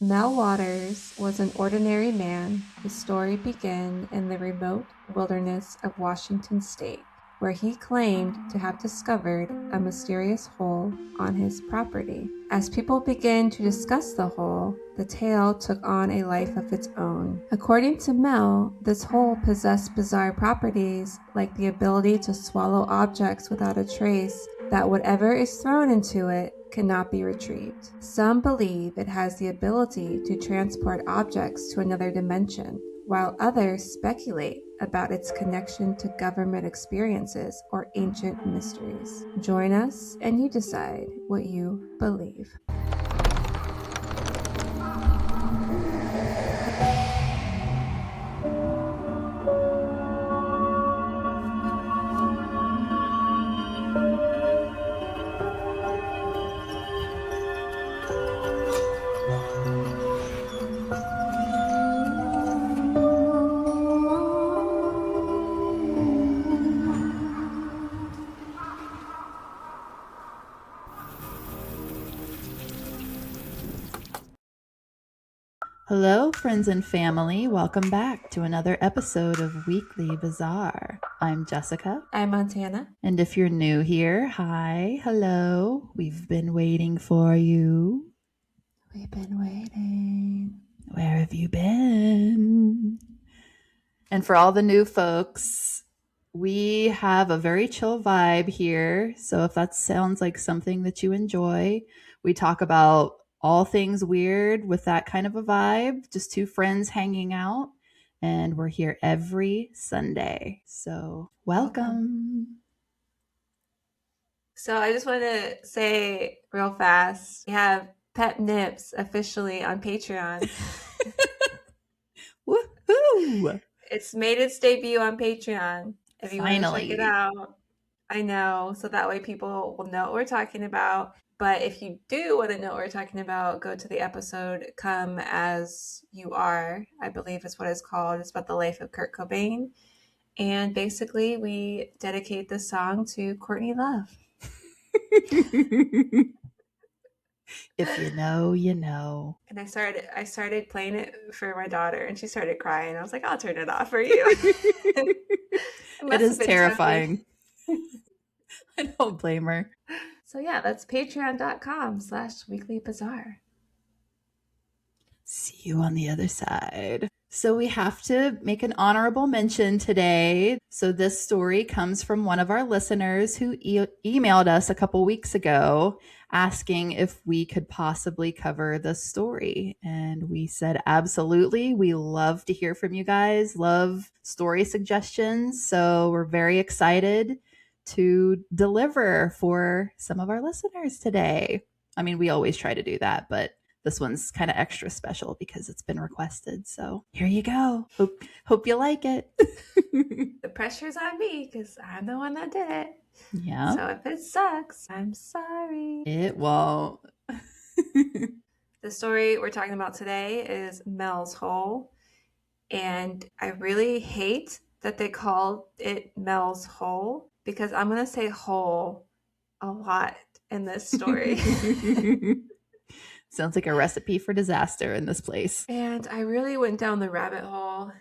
Mel Waters was an ordinary man whose story began in the remote wilderness of Washington state, where he claimed to have discovered a mysterious hole on his property. As people began to discuss the hole, the tale took on a life of its own. According to Mel, this hole possessed bizarre properties like the ability to swallow objects without a trace, that whatever is thrown into it cannot be retrieved. Some believe it has the ability to transport objects to another dimension, while others speculate about its connection to government experiences or ancient mysteries. Join us and you decide what you believe. Hello, friends and family. Welcome back to another episode of Weekly Bazaar. I'm Jessica. I'm Montana. And if you're new here, hi, hello. We've been waiting for you. We've been waiting. Where have you been? And for all the new folks, we have a very chill vibe here. So if that sounds like something that you enjoy, we talk about all things weird with that kind of a vibe, just two friends hanging out. And we're here every Sunday. So welcome. So I just want to say real fast, we have Pep Nips officially on Patreon. Woohoo! It's made its debut on Patreon. If you want to check it Finally. out, I know. So that way people will know what we're talking about. But if you do want to know what we're talking about, go to the episode Come As You Are, I believe is what it's called. It's about the life of Kurt Cobain. And basically, we dedicate this song to Courtney Love. If you know, you know. And I started playing it for my daughter, and she started crying. I was like, I'll turn it off for you. It is terrifying. I don't blame her. So yeah, that's patreon.com/weeklybazaar. See you on the other side. So we have to make an honorable mention today. So this story comes from one of our listeners who emailed us a couple weeks ago asking if we could possibly cover this story. And we said, absolutely. We love to hear from you guys, love story suggestions. So we're very excited to deliver for some of our listeners today. I mean, we always try to do that, but this one's kind of extra special because it's been requested. So here you go. Hope you like it. The pressure's on me because I'm the one that did it. Yeah. So if it sucks, I'm sorry. It won't. The story we're talking about today is Mel's Hole. And I really hate that they called it Mel's Hole because I'm going to say hole a lot in this story. Sounds like a recipe for disaster in this place. And I really went down the rabbit hole,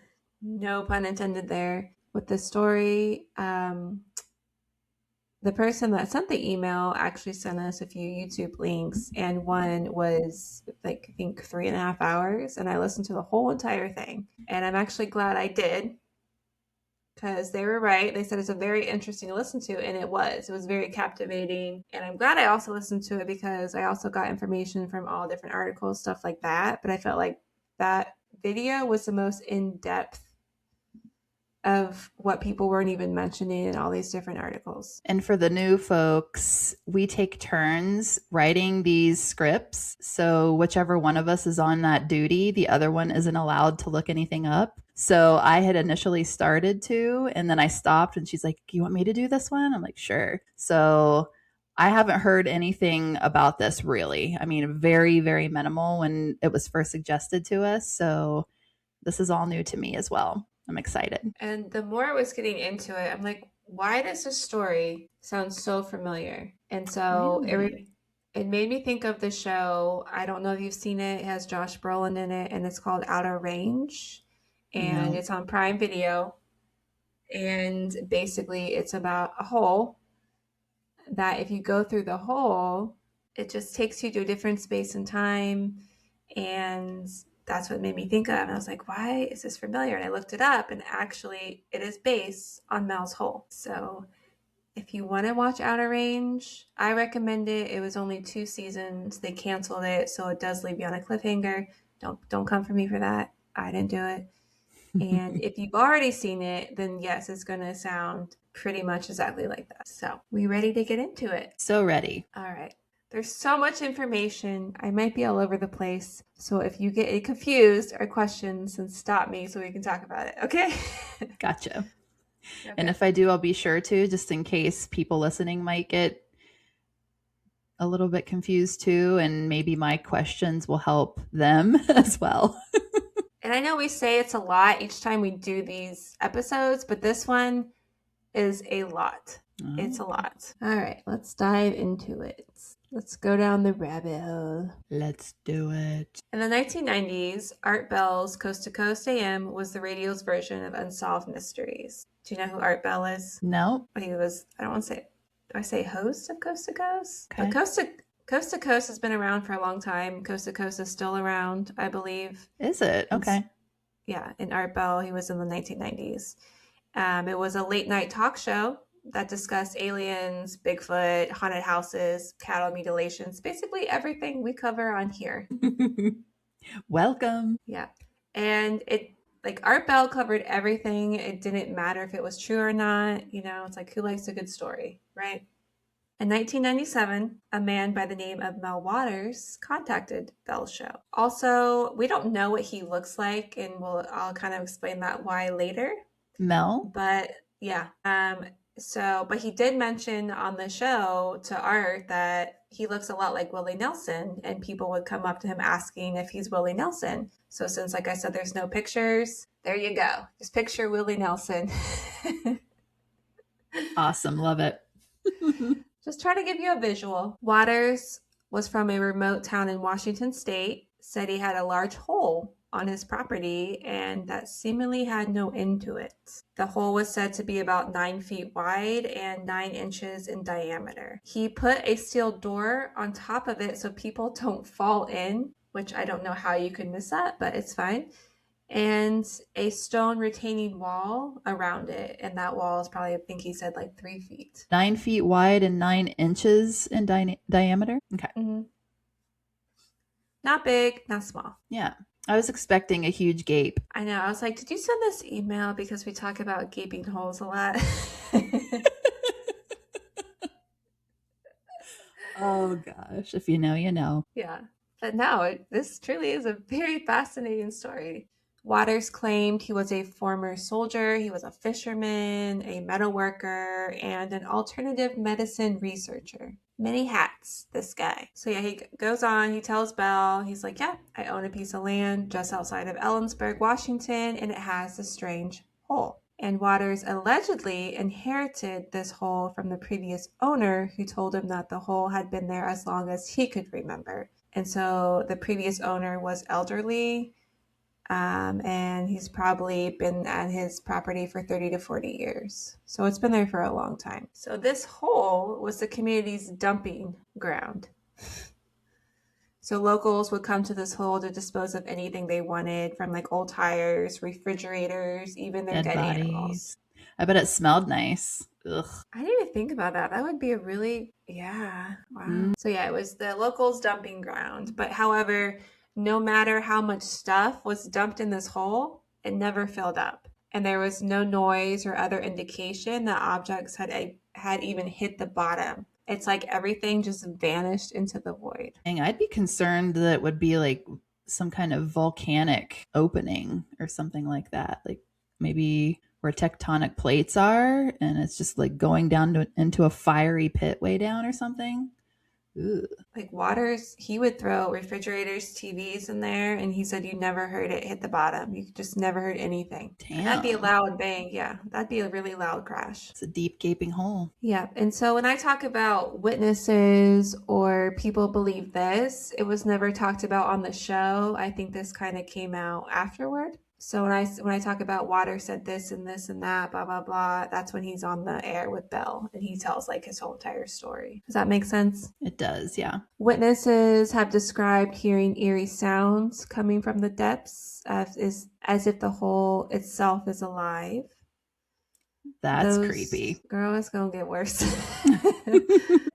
no pun intended there, with the story. The person that sent the email actually sent us a few YouTube links, and one was like, I think 3.5 hours, and I listened to the whole entire thing. And I'm actually glad I did, because they were right. They said it's a very interesting to listen to, and it was very captivating. And I'm glad I also listened to it because I also got information from all different articles, stuff like that. But I felt like that video was the most in-depth of what people weren't even mentioning in all these different articles. And for the new folks, we take turns writing these scripts. So whichever one of us is on that duty, the other one isn't allowed to look anything up. So I had initially started to, and then I stopped and she's like, you want me to do this one? I'm like, sure. So I haven't heard anything about this really. I mean, very, very minimal when it was first suggested to us. So this is all new to me as well. I'm excited. And the more I was getting into it, I'm like, why does this story sound so familiar? And so Really? It made me think of the show. I don't know if you've seen it. It has Josh Brolin in it, and it's called Outer Range, and No. it's on Prime Video. And basically, it's about a hole that if you go through the hole, it just takes you to a different space and time. And that's what made me think of. And I was like, why is this familiar? And I looked it up, and actually, it is based on Mel's Hole. So if you want to watch Outer Range, I recommend it. It was only 2 seasons. They canceled it, so it does leave you on a cliffhanger. Don't come for me for that. I didn't do it. And if you've already seen it, then yes, it's going to sound pretty much exactly like that. So, we ready to get into it? So ready. All right. There's so much information. I might be all over the place. So if you get confused or questions, then stop me so we can talk about it. Okay? Gotcha. Okay. And if I do, I'll be sure to, just in case people listening might get a little bit confused too. And maybe my questions will help them as well. And I know we say it's a lot each time we do these episodes, but this one is a lot. Oh. It's a lot. All right, let's dive into it. Let's go down the rabbit hole. Let's do it. In the 1990s, Art Bell's Coast to Coast AM was the radio's version of Unsolved Mysteries. Do you know who Art Bell is? No. He was, I don't want to say, do I say host of Coast to Coast? Okay. But Coast to Coast has been around for a long time. Coast to Coast is still around, I believe. Is it? Okay. Yeah, and Art Bell, he was in the 1990s. It was a late night talk show that discussed aliens, Bigfoot, haunted houses, cattle mutilations, basically everything we cover on here. Welcome. Yeah. And Art Bell covered everything. It didn't matter if it was true or not. You know, it's like, who likes a good story, right? In 1997, a man by the name of Mel Waters contacted Bell's show. Also, we don't know what he looks like, and I'll kind of explain that why later. Mel? But yeah. But he did mention on the show to Art that he looks a lot like Willie Nelson, and people would come up to him asking if he's Willie Nelson. So since, like I said, there's no pictures, there you go. Just picture Willie Nelson. Awesome. Love it. Just try to give you a visual. Waters was from a remote town in Washington State, said he had a large hole on his property and that seemingly had no end to it. The hole was said to be about 9 feet wide and 9 inches in diameter. He put a steel door on top of it so people don't fall in, which I don't know how you could miss that, but it's fine. And a stone retaining wall around it. And that wall is probably, I think he said, like 3 feet. 9 feet wide and 9 inches in diameter? Okay. Mm-hmm. Not big, not small. Yeah. I was expecting a huge gape. I know. I was like, did you send this email? Because we talk about gaping holes a lot. Oh, gosh. If you know, you know. Yeah. But no, this truly is a very fascinating story. Waters claimed he was a former soldier, he was a fisherman, a metal worker, and an alternative medicine researcher. Many hats, this guy. So yeah, he goes on, he tells Bell, he's like, yeah, I own a piece of land just outside of Ellensburg, Washington, and it has a strange hole. And Waters allegedly inherited this hole from the previous owner who told him that the hole had been there as long as he could remember. And so the previous owner was elderly, and he's probably been at his property for 30 to 40 years. So it's been there for a long time. So this hole was the community's dumping ground. So locals would come to this hole to dispose of anything they wanted, from like old tires, refrigerators, even their dead animals. I bet it smelled nice. Ugh. I didn't even think about that. That would be a really, yeah, wow. So yeah, it was the locals' dumping ground. But however, no matter how much stuff was dumped in this hole, it never filled up. And there was no noise or other indication that objects had even hit the bottom. It's like everything just vanished into the void. Dang, I'd be concerned that it would be like some kind of volcanic opening or something like that. Like maybe where tectonic plates are and it's just like going down into a fiery pit way down or something. Ooh, Like Waters, he would throw refrigerators, TVs in there, and he said you never heard it hit the bottom. You just never heard anything. And that'd be a damn. loud bang. Yeah, that'd be a really loud crash. It's a deep gaping hole. Yeah. And so when I talk about witnesses or people believe this, it was never talked about on the show. I think this kind of came out afterward. So when I talk about Water said this and this and that, blah blah blah, that's when he's on the air with Belle and he tells like his whole entire story. Does that make sense? It does, yeah. Witnesses have described hearing eerie sounds coming from the depths as if the hole itself is alive. That's creepy. Girl, it's gonna get worse.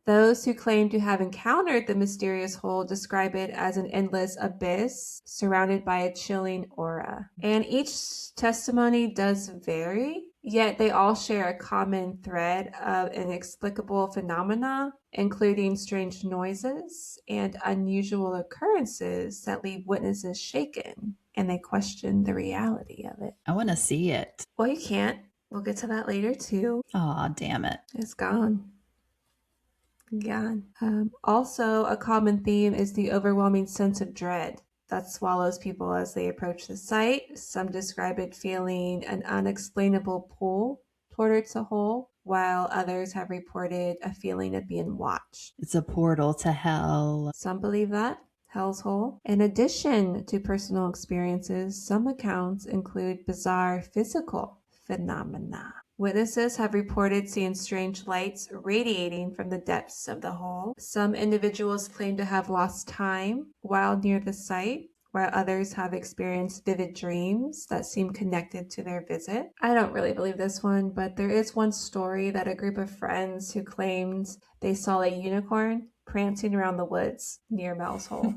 Those who claim to have encountered the mysterious hole describe it as an endless abyss surrounded by a chilling aura. And each testimony does vary, yet they all share a common thread of inexplicable phenomena, including strange noises and unusual occurrences that leave witnesses shaken and they question the reality of it. I want to see it. Well, you can't. We'll get to that later too. Aw, damn it. It's gone. Gone. Also, a common theme is the overwhelming sense of dread that swallows people as they approach the site. Some describe it feeling an unexplainable pull towards a hole, while others have reported a feeling of being watched. It's a portal to hell. Some believe that. Hell's Hole. In addition to personal experiences, some accounts include bizarre physical phenomena. Witnesses have reported seeing strange lights radiating from the depths of the hole. Some individuals claim to have lost time while near the site, while others have experienced vivid dreams that seem connected to their visit. I don't really believe this one, but there is one story that a group of friends who claimed they saw a unicorn prancing around the woods near MEL'S Hole.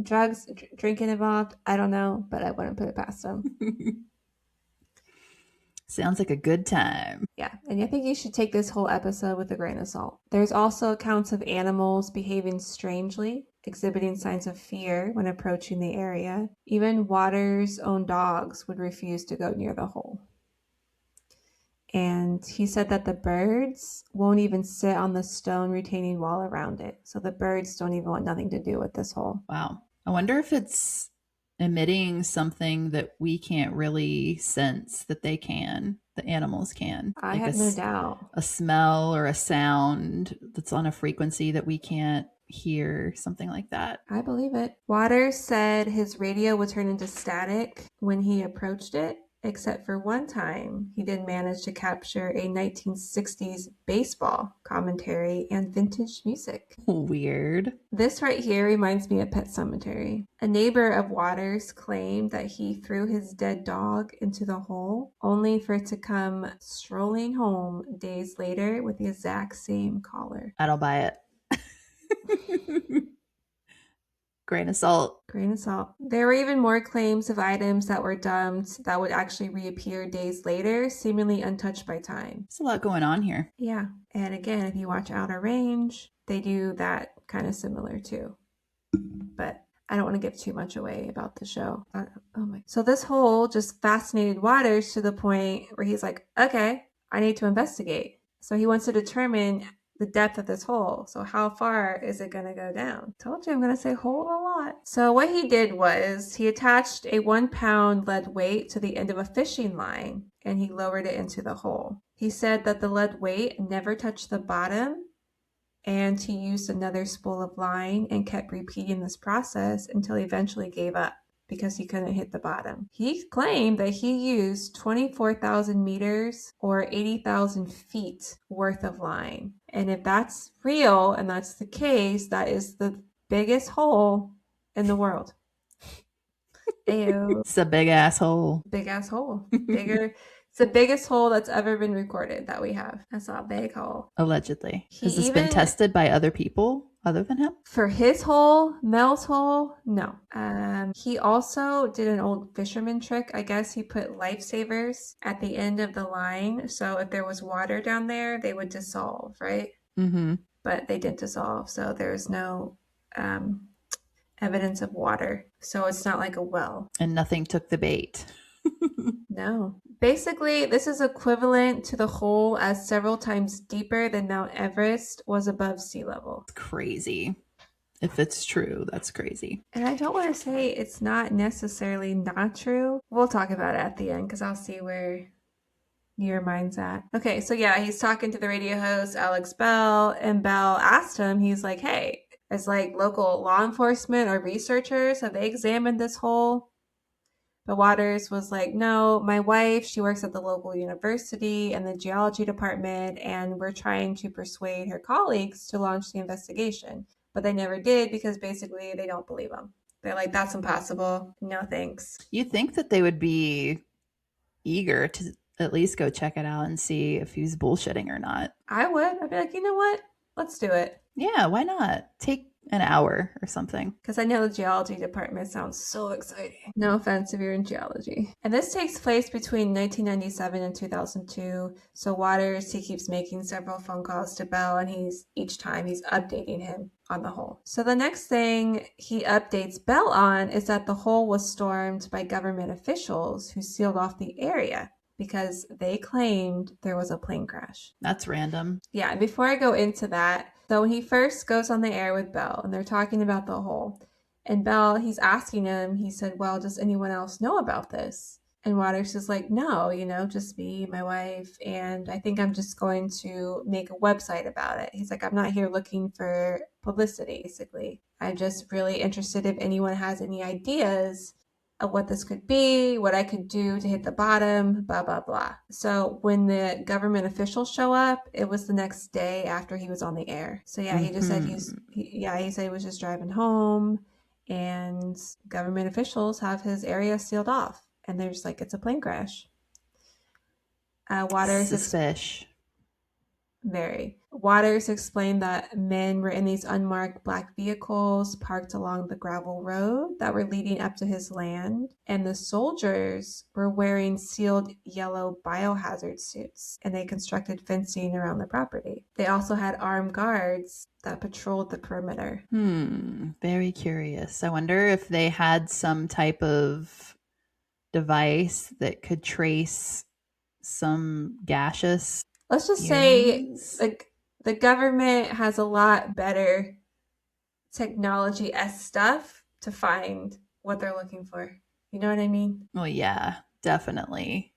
Drugs, drinking involved, I don't know, but I wouldn't put it past them. Sounds like a good time. Yeah, and I think you should take this whole episode with a grain of salt. There's also accounts of animals behaving strangely, exhibiting signs of fear when approaching the area. Even Waters' own dogs would refuse to go near the hole. And he said that the birds won't even sit on the stone retaining wall around it. So the birds don't even want nothing to do with this hole. Wow. I wonder if it's emitting something that we can't really sense that they can, the animals can. I have no doubt. A smell or a sound that's on a frequency that we can't hear, something like that. I believe it. Waters said his radio would turn into static when he approached it, except for one time he did manage to capture a 1960s baseball commentary and vintage music. Weird. This right here reminds me of Pet Cemetery. A neighbor of Waters claimed that he threw his dead dog into the hole, only for it to come strolling home days later with the exact same collar. I don't buy it. Grain of salt. Grain of salt. There were even more claims of items that were dumped that would actually reappear days later, seemingly untouched by time. There's a lot going on here. Yeah. And again, if you watch Outer Range, they do that kind of similar too. But I don't want to give too much away about the show. So this hole just fascinated Waters to the point where he's like, okay, I need to investigate. So he wants to determine the depth of this hole. So how far is it going to go down? Told you I'm going to say hole a lot. So what he did was he attached a 1 pound lead weight to the end of a fishing line and he lowered it into the hole. He said that the lead weight never touched the bottom, and he used another spool of line and kept repeating this process until he eventually gave up because he couldn't hit the bottom. He claimed that he used 24,000 meters or 80,000 feet worth of line. And if that's real and that's the case, that is the biggest hole in the world. Ew. It's a big ass hole. Big ass hole. Bigger. It's the biggest hole that's ever been recorded that we have. That's a big hole. Allegedly. Has this been tested by other people other than him? For his hole, MEL'S hole, no. He also did an old fisherman trick. I guess he put lifesavers at the end of the line. So if there was water down there, they would dissolve, right? Mm-hmm. But they didn't dissolve. So there's no evidence of water. So it's not like a well. And nothing took the bait. No. Basically, this is equivalent to the hole as several times deeper than Mount Everest was above sea level. It's crazy. If it's true, that's crazy. And I don't want to say it's not necessarily not true. We'll talk about it at the end because I'll see where your mind's at. Okay, so yeah, he's talking to the radio host, Alex Bell, and Bell asked him, he's like, hey, as like local law enforcement or researchers, have they examined this hole? But Waters was like, no, my wife, she works at the local university in the geology department, and we're trying to persuade her colleagues to launch the investigation. But they never did because basically they don't believe him. They're like, that's impossible. No thanks. You think that they would be eager to at least go check it out and see if he's bullshitting or not. I would. I'd be like, you know what? Let's do it. Yeah, why not? Take an hour or something. Because I know the geology department sounds so exciting. No offense if you're in geology. And this takes place between 1997 and 2002. So Waters, he keeps making several phone calls to Bell, and each time he's updating him on the hole. So the next thing he updates Bell on is that the hole was stormed by government officials who sealed off the area because they claimed there was a plane crash. That's random. Yeah, and before I go into that, so when he first goes on the air with Bell and they're talking about the hole, and Bell, he's asking him, he said, well, does anyone else know about this? And Waters is like, no, just me, my wife, and I think I'm just going to make a website about it. He's like, I'm not here looking for publicity, basically. I'm just really interested if anyone has any ideas of what this could be, what I could do to hit the bottom, blah, blah, blah. So when the government officials show up, it was the next day after he was on the air. So yeah, he just said he said he was just driving home, and government officials have his area sealed off. And they're just like, it's a plane crash. Suspicious. Waters explained that men were in these unmarked black vehicles parked along the gravel road that were leading up to his land, and the soldiers were wearing sealed yellow biohazard suits, and they constructed fencing around the property. They also had armed guards that patrolled the perimeter. Very curious. I wonder if they had some type of device that could trace some gaseous. Let's just say the government has a lot better technology-esque stuff to find what they're looking for. You know what I mean? Well, yeah, definitely.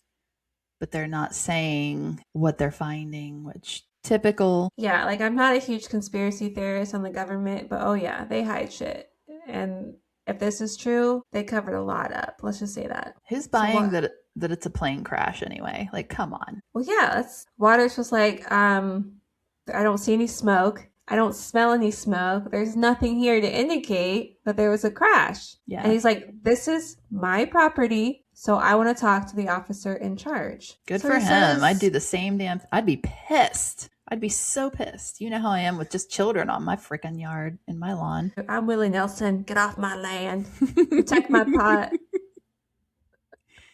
But they're not saying what they're finding, which typical. Yeah, like I'm not a huge conspiracy theorist on the government, but oh yeah, they hide shit. And if this is true, they covered a lot up. Let's just say that. Who's buying that it's a plane crash anyway? Like, come on. Well, yeah, Waters was like, I don't see any smoke. I don't smell any smoke. There's nothing here to indicate that there was a crash. Yeah. And he's like, this is my property, so I want to talk to the officer in charge. Good for him. I'd do the same damn I'd be pissed. I'd be so pissed. You know how I am with just children on my freaking yard and my lawn. I'm Willie Nelson. Get off my land. Protect my pot.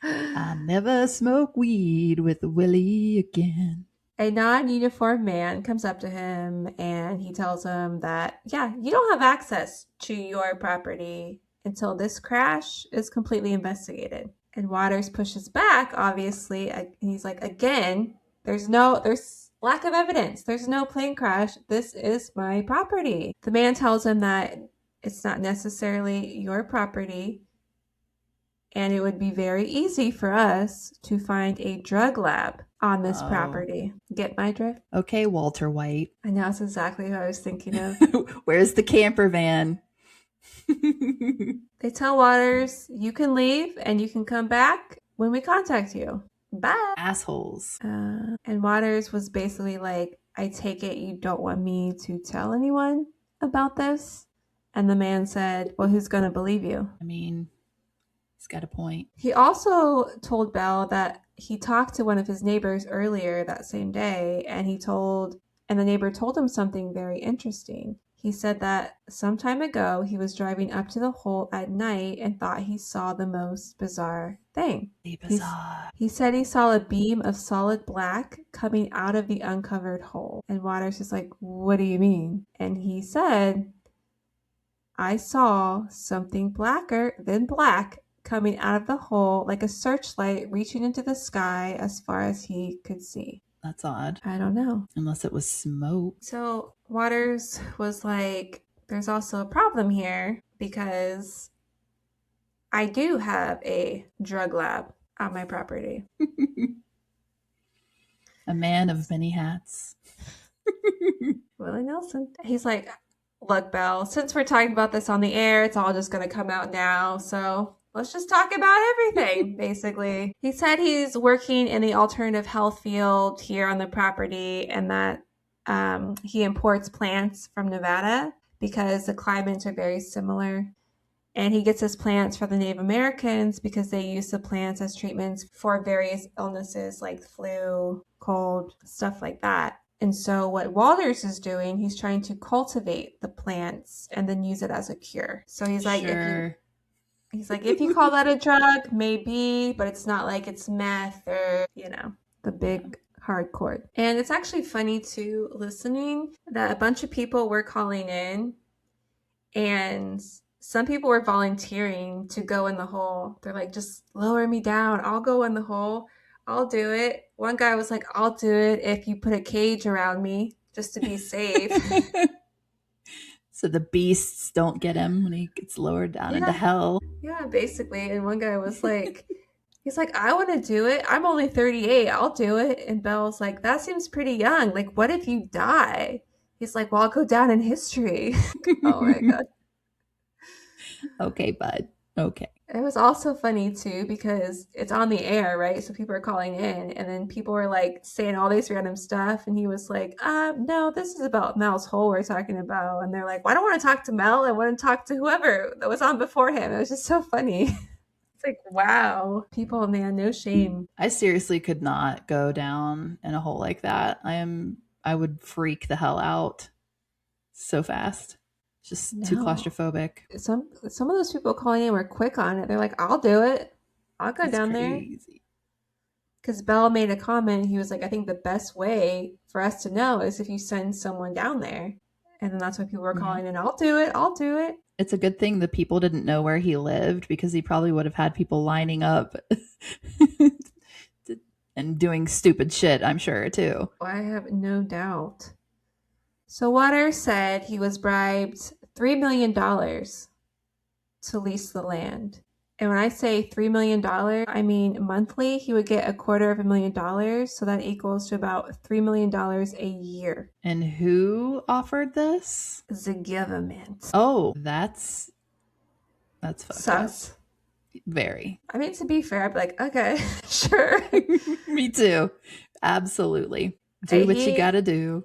I never smoke weed with Willie again. A non-uniformed man comes up to him and he tells him that, yeah, you don't have access to your property until this crash is completely investigated. And Waters pushes back, obviously, and he's like, again, there's lack of evidence. There's no plane crash. This is my property. The man tells him that it's not necessarily your property, and it would be very easy for us to find a drug lab on this property. Get my drift? Okay, Walter White. I know, that's exactly what I was thinking of. Where's the camper van? They tell Waters, you can leave and you can come back when we contact you. Bye. Assholes. And Waters was basically like, I take it you don't want me to tell anyone about this? And the man said, well, who's going to believe you? I mean, he's got a point. He also told Bell that he talked to one of his neighbors earlier that same day, and the neighbor told him something very interesting. He said that some time ago he was driving up to the hole at night and thought he saw the most bizarre thing. He said he saw a beam of solid black coming out of the uncovered hole. And Waters is like, what do you mean? And he said, I saw something blacker than black coming out of the hole like a searchlight reaching into the sky as far as he could see. That's odd. I don't know. Unless it was smoke. So Waters was like, there's also a problem here because I do have a drug lab on my property. A man of many hats. Willie Nelson. He's like, look, Belle, since we're talking about this on the air, it's all just going to come out now. So let's just talk about everything, basically. He said he's working in the alternative health field here on the property and that he imports plants from Nevada because the climates are very similar. And he gets his plants for the Native Americans because they use the plants as treatments for various illnesses like flu, cold, stuff like that. And so what Walters is doing, he's trying to cultivate the plants and then use it as a cure. So he's like, sure. if you call that a drug, maybe, but it's not like it's meth or, the big hardcore. And it's actually funny too, listening that a bunch of people were calling in and some people were volunteering to go in the hole. They're like, just lower me down. I'll go in the hole. I'll do it. One guy was like, I'll do it if you put a cage around me just to be safe. So the beasts don't get him when he gets lowered down into hell. Yeah, basically. And one guy was like, he's like, I want to do it. I'm only 38. I'll do it. And Belle's like, that seems pretty young. Like, what if you die? He's like, well, I'll go down in history. Oh my God. Okay, bud. Okay. It was also funny too because it's on the air, right? So people are calling in, and then people were like saying all these random stuff, and he was like, no, this is about Mel's hole we're talking about." And they're like, "Well, I don't want to talk to Mel. I want to talk to whoever that was on before him." It was just so funny. It's like, wow, people, man, no shame. I seriously could not go down in a hole like that. I would freak the hell out so fast. Just too claustrophobic. Some of those people calling in were quick on it. They're like, "I'll do it. I'll go down there." Because Bell made a comment. He was like, "I think the best way for us to know is if you send someone down there." And then that's why people were calling in, "I'll do it. I'll do it." It's a good thing the people didn't know where he lived because he probably would have had people lining up and doing stupid shit, I'm sure, too. I have no doubt. So Waters said he was bribed $3 million to lease the land. And when I say $3 million, I mean monthly, he would get $250,000. So that equals to about $3 million a year. And who offered this? The government. Oh, that's fucked Sus. up. Very. I mean, to be fair, I'd be like, okay, sure. Me too. Absolutely. Do what you gotta do.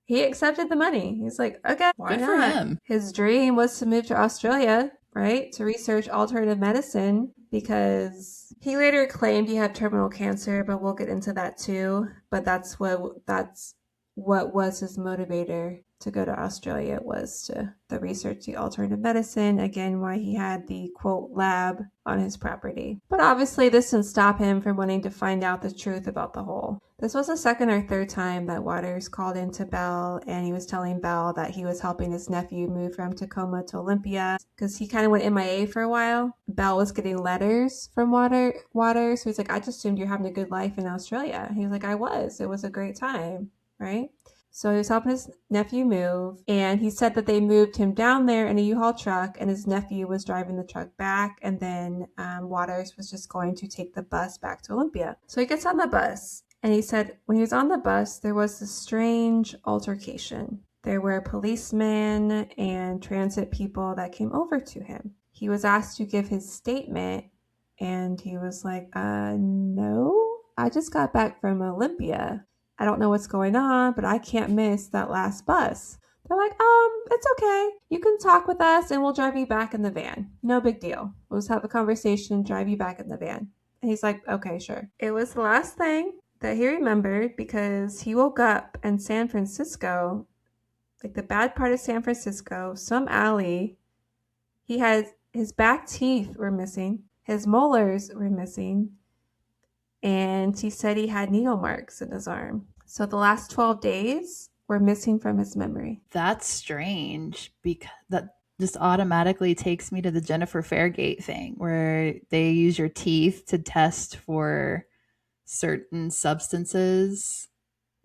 He accepted the money. He's like, okay, why Good for not? him. His dream was to move to Australia, right? To research alternative medicine because he later claimed he had terminal cancer, but we'll get into that too. But that's what was his motivator to go to Australia, was to the research the alternative medicine. Again, why he had the quote lab on his property. But obviously this didn't stop him from wanting to find out the truth about the hole. This was the second or third time that Waters called into Bell, and he was telling Bell that he was helping his nephew move from Tacoma to Olympia because he kind of went MIA for a while. Bell was getting letters from Waters, so he's like, I just assumed you're having a good life in Australia. He was like, I was. It was a great time, right? So he was helping his nephew move, and he said that they moved him down there in a U-Haul truck, and his nephew was driving the truck back, and then Waters was just going to take the bus back to Olympia. So he gets on the bus, and he said when he was on the bus, there was this strange altercation. There were policemen and transit people that came over to him. He was asked to give his statement, and he was like, no, I just got back from Olympia. I don't know what's going on, but I can't miss that last bus. They're like, it's okay. You can talk with us and we'll drive you back in the van. No big deal. We'll just have a conversation, drive you back in the van. And he's like, okay, sure. It was the last thing that he remembered because he woke up in San Francisco, like the bad part of San Francisco, some alley. He had his back teeth were missing. His molars were missing. And he said he had needle marks in his arm. So the last 12 days were missing from his memory. That's strange because that just automatically takes me to the Jennifer Fairgate thing where they use your teeth to test for certain substances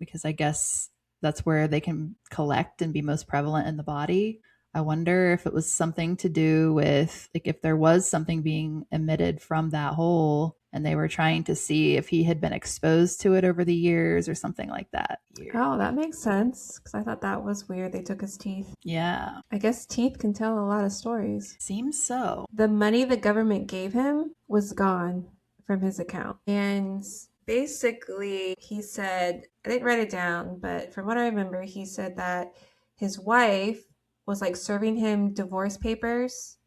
because I guess that's where they can collect and be most prevalent in the body. I wonder if it was something to do with, like, if there was something being emitted from that hole and they were trying to see if he had been exposed to it over the years or something like that. Weird. Oh, that makes sense. Because I thought that was weird. They took his teeth. Yeah. I guess teeth can tell a lot of stories. Seems so. The money the government gave him was gone from his account. And basically, he said, I didn't write it down, but from what I remember, he said that his wife was like serving him divorce papers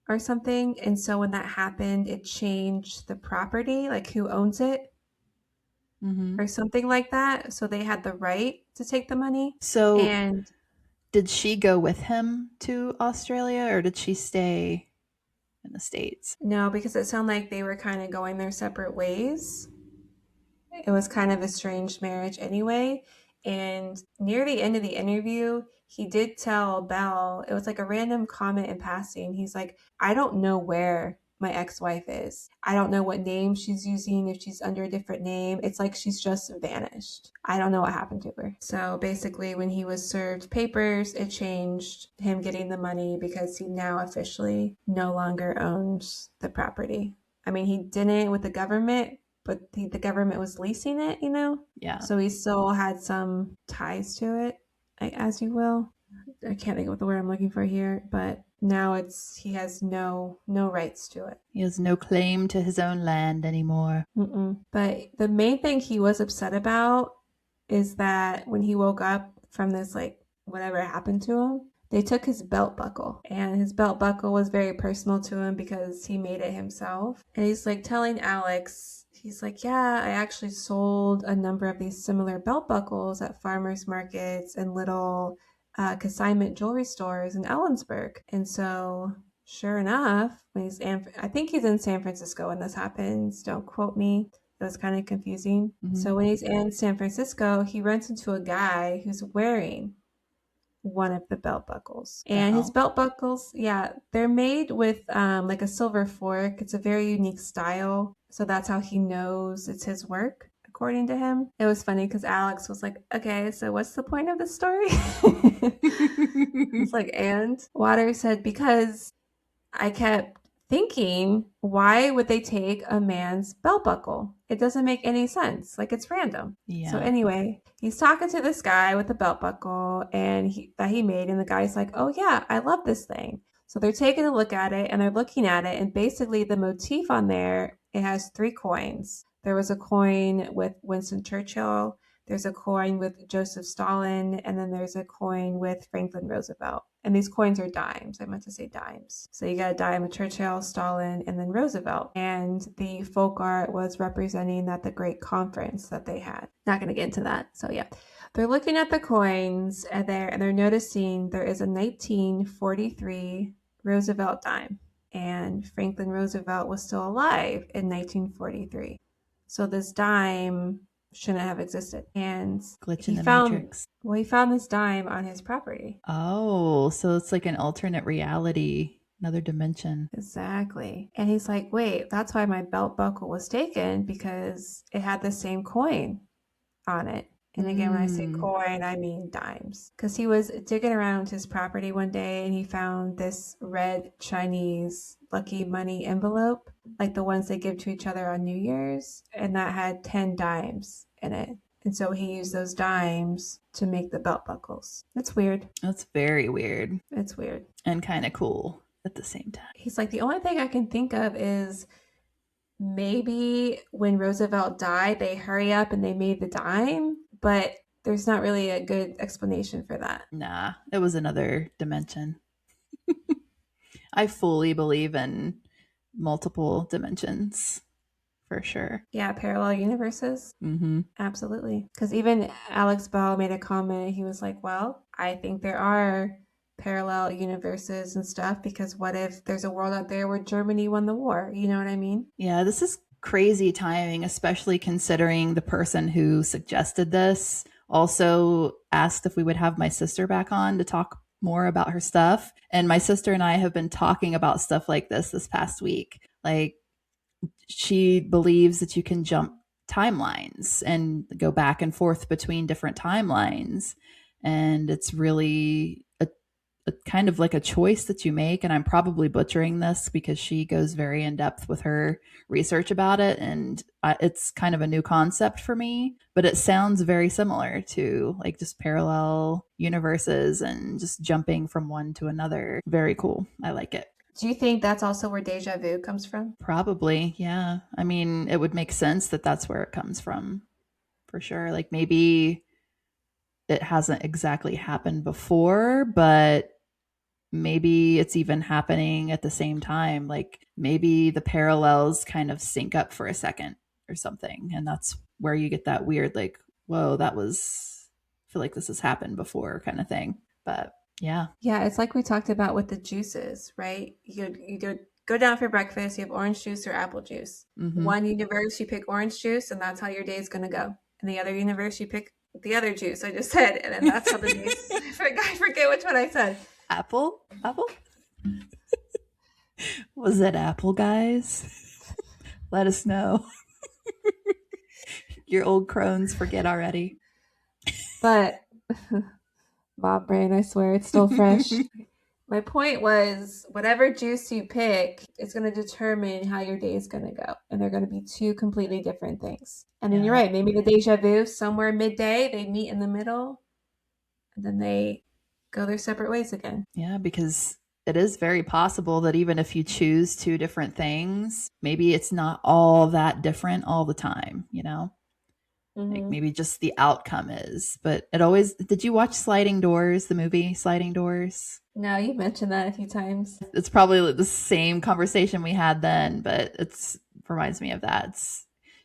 or something. And so when that happened, it changed the property, like who owns it or something like that. So they had the right to take the money. So And did she go with him to Australia or did she stay in the States? no, because it sounded like they were kind of going their separate ways. It was kind of a strange marriage anyway. And near the end of the interview, he did tell Belle, it was like a random comment in passing. He's like, I don't know where my ex-wife is. I don't know what name she's using, if she's under a different name. It's like she's just vanished. I don't know what happened to her. So basically, when he was served papers, it changed him getting the money because he now officially no longer owns the property. I mean, he didn't with the government, but the government was leasing it, you know? Yeah. So he still had some ties to it, as you will. I can't think of what the word I'm looking for here, but now he has no rights to it. He has no claim to his own land anymore. But the main thing he was upset about is that when he woke up from this, like, whatever happened to him, they took his belt buckle, and his belt buckle was very personal to him because he made it himself. And he's like telling Alex, he's like, yeah, I actually sold a number of these similar belt buckles at farmers markets and little consignment jewelry stores in Ellensburg. And so sure enough, I think he's in San Francisco when this happens. Don't quote me. It was kind of confusing. So when he's in San Francisco, he runs into a guy who's wearing one of the belt buckles. And his belt buckles, yeah, they're made with like a silver fork. It's a very unique style. So that's how he knows it's his work, according to him. It was funny because Alex was like, okay, so what's the point of the story? It's like, and Water said, because I kept thinking, why would they take a man's belt buckle? It doesn't make any sense. Like, it's random. Yeah. So anyway, he's talking to this guy with a belt buckle that he made, and the guy's like, oh yeah, I love this thing. So they're taking a look at it and they're looking at it, and basically the motif on there, it has 3 coins. There was a coin with Winston Churchill, there's a coin with Joseph Stalin, and then there's a coin with Franklin Roosevelt. And these coins are dimes. I meant to say dimes. So you got a dime of Churchill, Stalin, and then Roosevelt. And the folk art was representing that the great conference that they had. Not going to get into that. So yeah, they're looking at the coins and they're noticing there is a 1943 Roosevelt dime. And Franklin Roosevelt was still alive in 1943. So this dime shouldn't have existed. And glitch in the matrix. Well, he found this dime on his property. Oh, so it's like an alternate reality, another dimension. Exactly. And he's like, wait, that's why my belt buckle was taken, because it had the same coin on it. And again, when I say coin, I mean dimes. Because he was digging around his property one day and he found this red Chinese lucky money envelope, like the ones they give to each other on New Year's. And that had 10 dimes in it. And so he used those dimes to make the belt buckles. That's weird. That's very weird. It's weird. And kind of cool at the same time. He's like, the only thing I can think of is maybe when Roosevelt died, they hurry up and they made the dime, but there's not really a good explanation for that. Nah, it was another dimension. I fully believe in multiple dimensions, for sure. Yeah, parallel universes. Absolutely. Because even Alex Bell made a comment. He was like, well, I think there are parallel universes and stuff, because what if there's a world out there where Germany won the war? You know what I mean? Yeah, this is crazy timing, especially considering the person who suggested this also asked if we would have my sister back on to talk more about her stuff. And my sister and I have been talking about stuff like this past week. Like, she believes that you can jump timelines and go back and forth between different timelines. And it's really a kind of like a choice that you make. And I'm probably butchering this because she goes very in depth with her research about it. And it's kind of a new concept for me, but it sounds very similar to like just parallel universes and just jumping from one to another. Very cool. I like it. Do you think that's also where deja vu comes from? Probably, yeah. I mean, it would make sense that that's where it comes from for sure. Like maybe it hasn't exactly happened before, but maybe it's even happening at the same time. Like maybe the parallels kind of sync up for a second or something. And that's where you get that weird, like, whoa, that was, I feel like this has happened before kind of thing. But yeah. Yeah, it's like we talked about with the juices, right? You go down for breakfast, you have orange juice or apple juice. Mm-hmm. One universe, you pick orange juice, and that's how your day is going to go. In the other universe, you pick the other juice I just said, and then that's how the days. I forget which one I said. Apple? Apple? Was it apple, guys? Let us know. Your old crones forget already. But mom brain, I swear it's still fresh. My point was, whatever juice you pick is going to determine how your day is going to go. And they're going to be two completely different things. And then you're right. Maybe the deja vu, somewhere midday, they meet in the middle, and then they go their separate ways again. Yeah, because it is very possible that even if you choose two different things, maybe it's not all that different all the time, you know? Like maybe just the outcome is. But it always, did you watch Sliding Doors, the movie Sliding Doors? No, you mentioned that a few times. It's probably the same conversation we had then, but it's reminds me of that.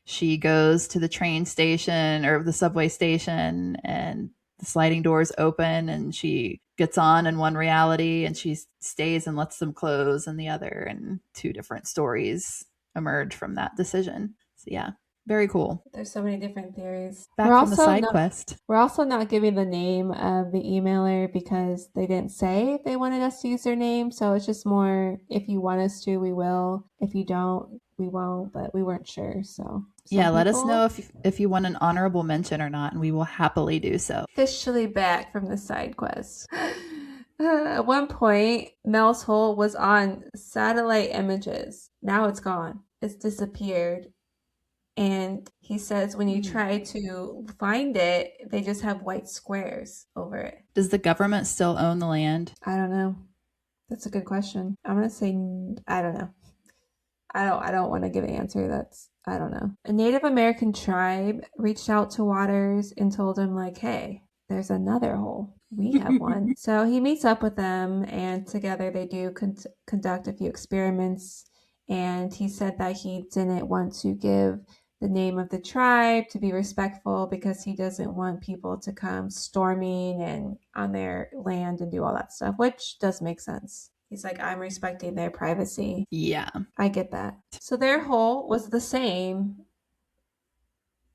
She goes to the train station or the subway station and the sliding doors open and she gets on in one reality and she stays and lets them close in the other, and two different stories emerge from that decision. So yeah, very cool. There's so many different theories. Back from the side quest. We're also not giving the name of the emailer because they didn't say they wanted us to use their name. So it's just more, if you want us to, we will. If you don't, we won't, but we weren't sure. So yeah, let us know if you want an honorable mention or not, and we will happily do so. Officially back from the side quest. At one point, Mel's hole was on satellite images. Now it's gone. It's disappeared. And he says when you try to find it, they just have white squares over it. Does the government still own the land? I don't know. That's a good question. I'm going to say, I don't know. I don't want to give an answer. I don't know. A Native American tribe reached out to Waters and told him, like, hey, there's another hole. We have one. So he meets up with them, and together they do conduct a few experiments. And he said that he didn't want to give the name of the tribe to be respectful because he doesn't want people to come storming and on their land and do all that stuff, which does make sense. He's like, I'm respecting their privacy. Yeah. I get that. So their hole was the same,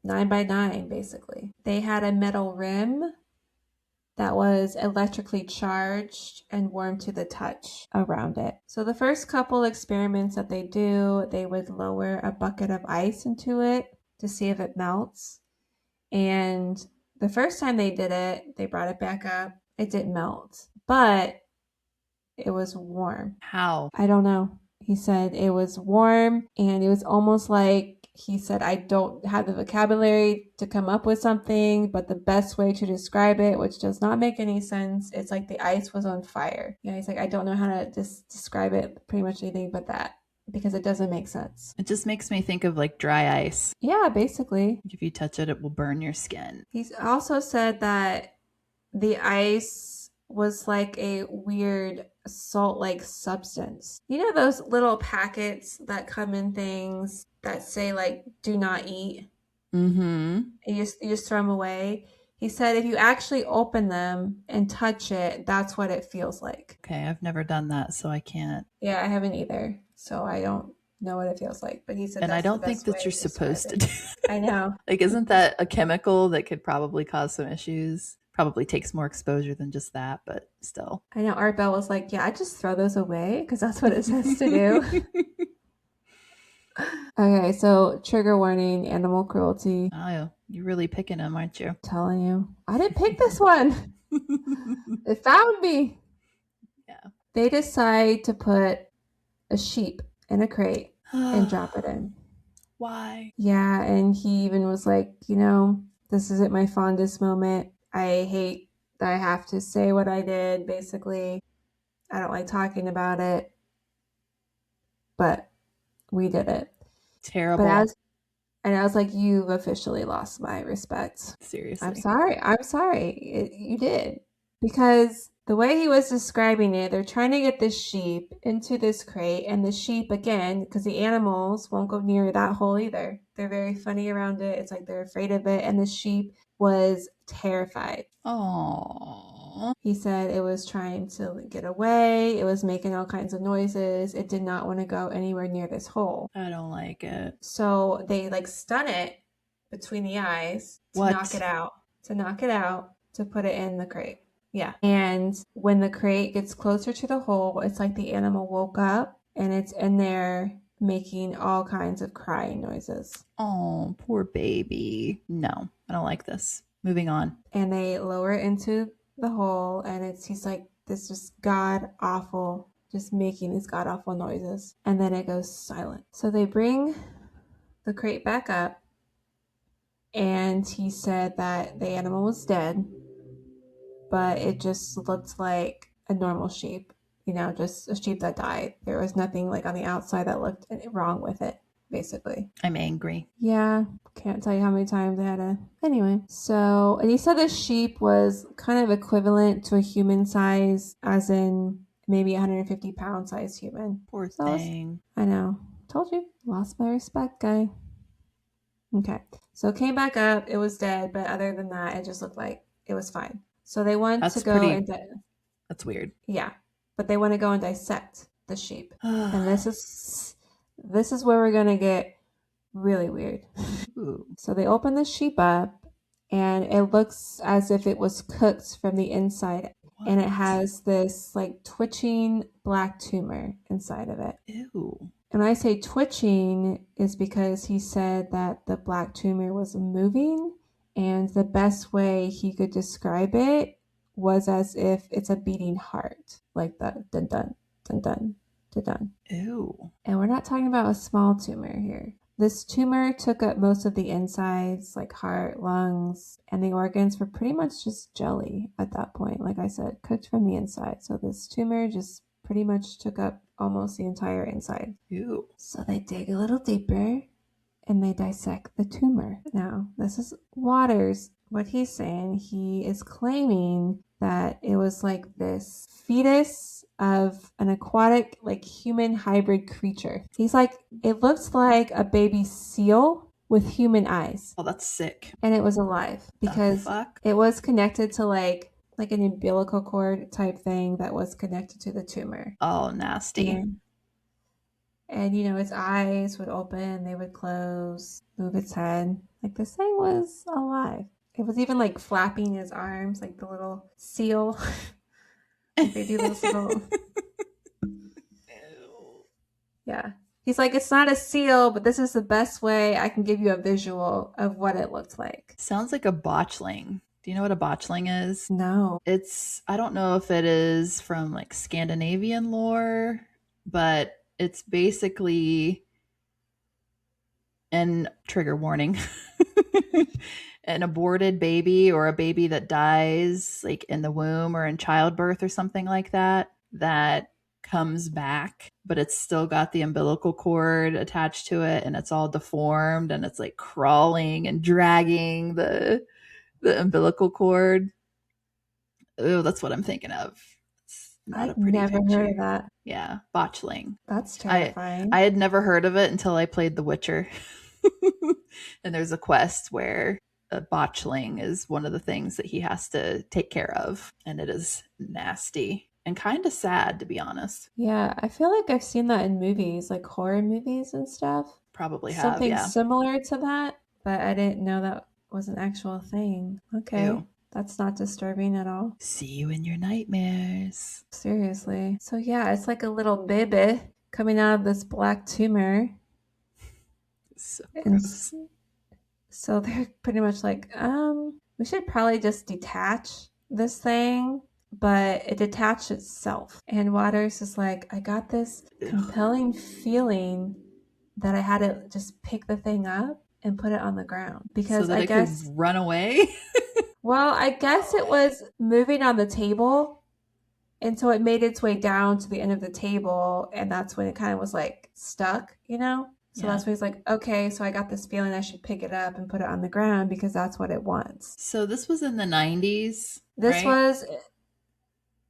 9 by 9, basically. They had a metal rim that was electrically charged and warm to the touch around it. So the first couple experiments that they do, they would lower a bucket of ice into it to see if it melts. And the first time they did it, they brought it back up. It didn't melt, but it was warm. How? I don't know. He said it was warm, and it was almost like, he said, I don't have the vocabulary to come up with something, but the best way to describe it, which does not make any sense, it's like the ice was on fire. Yeah, he's like, I don't know how to describe it, pretty much anything but that, because it doesn't make sense. It just makes me think of like dry ice. Yeah, basically. If you touch it, it will burn your skin. He's also said that the ice was like a weird salt-like substance. You know those little packets that come in things that say like do not eat? Mm-hmm. And you just throw them away. He said if you actually open them and touch it, that's what it feels like. Okay, I've never done that, so I can't. Yeah, I haven't either. So I don't know what it feels like. But he said and I don't think that you're supposed to do I know. Like, isn't that a chemical that could probably cause some issues? Probably takes more exposure than just that, but still. I know Art Bell was like, yeah, I just throw those away because that's what it says to do. Okay, so trigger warning, animal cruelty. Oh, you're really picking them, aren't you? I'm telling you. I didn't pick this one. It found me. Yeah. They decide to put a sheep in a crate and drop it in. Why? Yeah, and he even was like, this isn't my fondest moment. I hate that I have to say what I did, basically. I don't like talking about it, but we did it. Terrible. And I was like, you've officially lost my respect. Seriously. I'm sorry. You did. Because the way he was describing it, they're trying to get this sheep into this crate, and the sheep, again, because the animals won't go near that hole either. They're very funny around it. It's like they're afraid of it, and the sheep was terrified. Oh. He said it was trying to get away. It was making all kinds of noises. It did not want to go anywhere near this hole. I don't like it. So they stun it between the eyes to knock it out, to put it in the crate. Yeah. And when the crate gets closer to the hole, it's like the animal woke up and it's in there making all kinds of crying noises. Oh, poor baby. No, I don't like this. Moving on. And they lower it into the hole, and he's like, this just god awful, just making these god awful noises. And then it goes silent. So they bring the crate back up, and he said that the animal was dead, but it just looked like a normal sheep, just a sheep that died. There was nothing on the outside that looked wrong with it, basically. I'm angry. Yeah, can't tell you how many times I had to. Anyway, so, and he said the sheep was kind of equivalent to a human size, as in maybe 150-pound size human. Poor thing. I know. Told you. Lost my respect, guy. Okay. So it came back up. It was dead, but other than that, it just looked like it was fine. So they want to go and... That's weird. Yeah. But they want to go and dissect the sheep. And this is where we're going to get really weird. Ooh. So they open the sheep up, and it looks as if it was cooked from the inside. What? And it has this twitching black tumor inside of it. Ew. And I say twitching is because he said that the black tumor was moving, and the best way he could describe it was as if it's a beating heart, like the dun dun dun dun dun dun. Ew. And we're not talking about a small tumor here. This tumor took up most of the insides, like heart, lungs, and the organs were pretty much just jelly at that point. Like I said, cooked from the inside. So this tumor just pretty much took up almost the entire inside. Ew. So they dig a little deeper and they dissect the tumor. Now, this is Waters. What he's saying, he is claiming that it was like this fetus of an aquatic, human hybrid creature. He's like, it looks like a baby seal with human eyes. Oh, that's sick. And it was alive because it was connected to like an umbilical cord type thing that was connected to the tumor. Oh, nasty. And its eyes would open, they would close, move its head. This thing was alive. It was even flapping his arms, like the little seal. They do those little... Yeah. He's like, it's not a seal, but this is the best way I can give you a visual of what it looked like. Sounds like a botchling. Do you know what a botchling is? No. I don't know if it is from Scandinavian lore, but it's basically an trigger warning. An aborted baby, or a baby that dies in the womb or in childbirth or something like that comes back, but it's still got the umbilical cord attached to it, and it's all deformed, and it's crawling and dragging the umbilical cord. Oh, that's what I'm thinking of. It's not a pretty never picture. Heard of that. Yeah, botchling. That's terrifying. I had never heard of it until I played The Witcher. And there's a quest where a botchling is one of the things that he has to take care of, and it is nasty and kind of sad, to be honest. Yeah, I feel like I've seen that in movies, horror movies and stuff. Probably have, something yeah. Similar to that, but I didn't know that was an actual thing. Okay. Ew. That's not disturbing at all. See you in your nightmares. Seriously. So yeah, it's like a little baby coming out of this black tumor. So And gross. so they're pretty much like, we should probably just detach this thing, but it detached itself. And Waters is like, I got this compelling feeling that I had to just pick the thing up and put it on the ground. So Because that I it could guess, run away? well, I guess it was moving on the table. And so it made its way down to the end of the table. And that's when it kind of was like stuck, you know? So Yeah. that's when he's like, okay, so I got this feeling I should pick it up and put it on the ground because that's what it wants. So this was in the 90s, This right? was,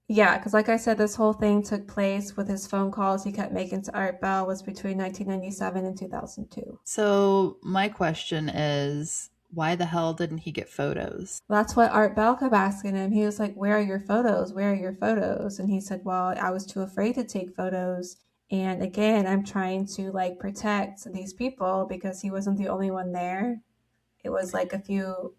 yeah, because like I said, this whole thing took place with his phone calls he kept making to Art Bell was between 1997 and 2002. So my question is, why the hell didn't he get photos? That's what Art Bell kept asking him. He was like, where are your photos? Where are your photos? And he said, well, I was too afraid to take photos. And again, I'm trying to like protect these people because he wasn't the only one there. It was like a few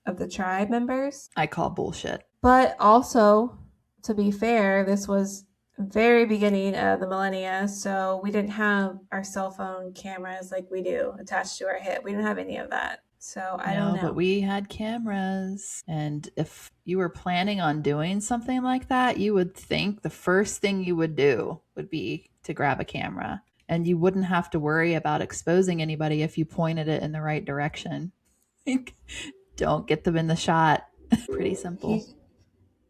of the tribe members. I call bullshit. But also, to be fair, this was very beginning of the millennia, so we didn't have our cell phone cameras like we do attached to our hip. We didn't have any of that. So I don't No, know. but we had cameras. And if you were planning on doing something like that, you would think the first thing you would do would be to grab a camera. And you wouldn't have to worry about exposing anybody if you pointed it in the right direction. Don't get them in the shot. Pretty simple.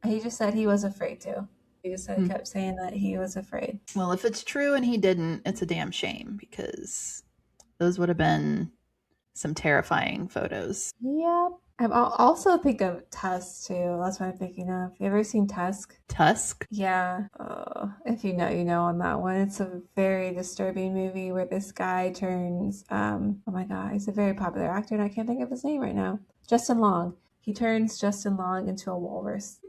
He just said he was afraid to. He just said, kept saying that he was afraid. Well, if it's true and he didn't, it's a damn shame because those would have been some terrifying photos. Yep. I also think of Tusk too. That's what I'm thinking of. You ever seen Tusk? Tusk? Yeah. If you know, you know on that one. It's a very disturbing movie where this guy turns, oh my God, he's a very popular actor and I can't think of his name right now. Justin Long. He turns Justin Long into a walrus.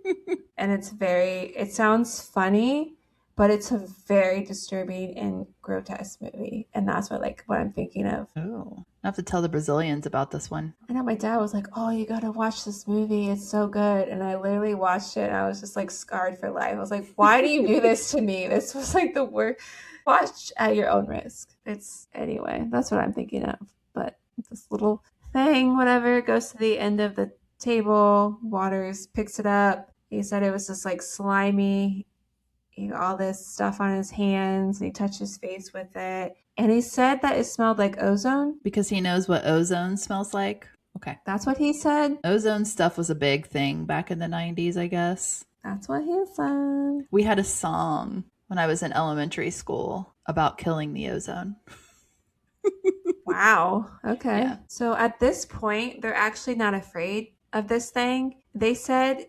And it sounds funny, but it's a very disturbing and grotesque movie. And that's what I'm thinking of. Oh, I have to tell the Brazilians about this one. I know my dad was like, oh, you gotta watch this movie. It's so good. And I literally watched it and I was just like scarred for life. I was like, why do you do this to me? This was like the worst. Watch at your own risk. Anyway, that's what I'm thinking of. But this little thing, whatever, goes to the end of the table. Waters picks it up. He said it was just like slimy, all this stuff on his hands. And he touched his face with it. And he said that it smelled like ozone. Because he knows what ozone smells like? Okay. That's what he said. Ozone stuff was a big thing back in the 90s, I guess. That's what he said. We had a song when I was in elementary school about killing the ozone. Wow. Okay. Yeah. So at this point, they're actually not afraid of this thing. They said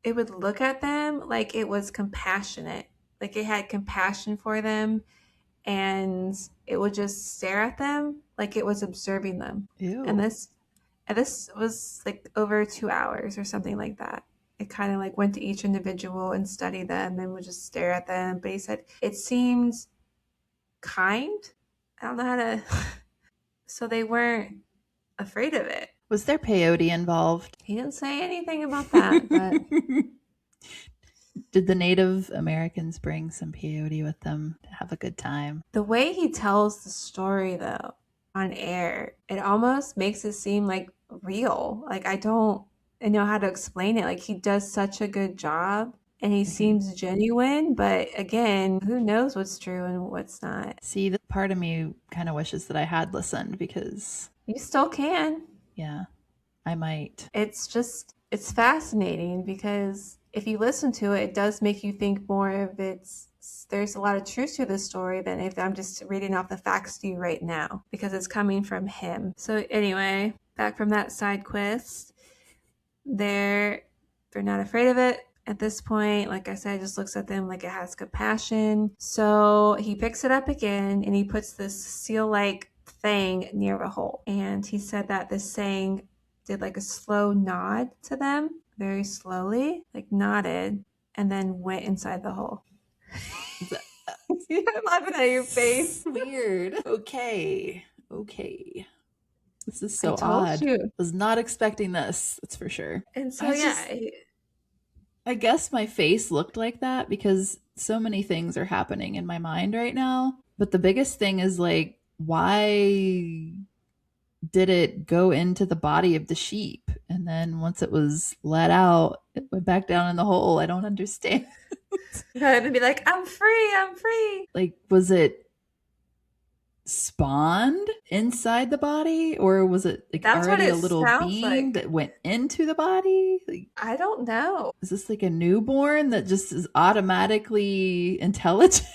it would look at them like it was compassionate, like it had compassion for them, and it would just stare at them like it was observing them. Ew. And this was like over 2 hours or something like that. It kind of like went to each individual and studied them and would just stare at them. But he said it seemed kind. I don't know how to. So they weren't afraid of it. Was there peyote involved? He didn't say anything about that, but Did the Native Americans bring some peyote with them to have a good time? the way he tells the story though on air, it almost makes it seem like real. Like I don't know how to explain it. Like he does such a good job and he seems genuine, but again, who knows what's true and what's not. See, the part of me kind of wishes that I had listened because, You still can. yeah, I might. It's fascinating because if you listen to it, it does make you think more of there's a lot of truth to this story than if I'm just reading off the facts to you right now because it's coming from him. So anyway, back from that side quest, they're not afraid of it. At this point, like I said, just looks at them like it has compassion. So he picks it up again and he puts this seal-like thing near the hole. And he said that this thing did like a slow nod to them, very slowly, like nodded, and then went inside the hole. I'm laughing at your face. Weird. Okay. This is I so told odd. you. Was not expecting this, that's for sure. And so, I yeah, just, I guess my face looked like that because so many things are happening in my mind right now. But the biggest thing is like, why did it go into the body of the sheep? And then once it was let out, it went back down in the hole. I don't understand. and be like, I'm free, I'm free. Like, was it spawned inside the body, or was it like That's what already a it little sounds being like. that went into the body? Like, I don't know. is this like a newborn that just is automatically intelligent?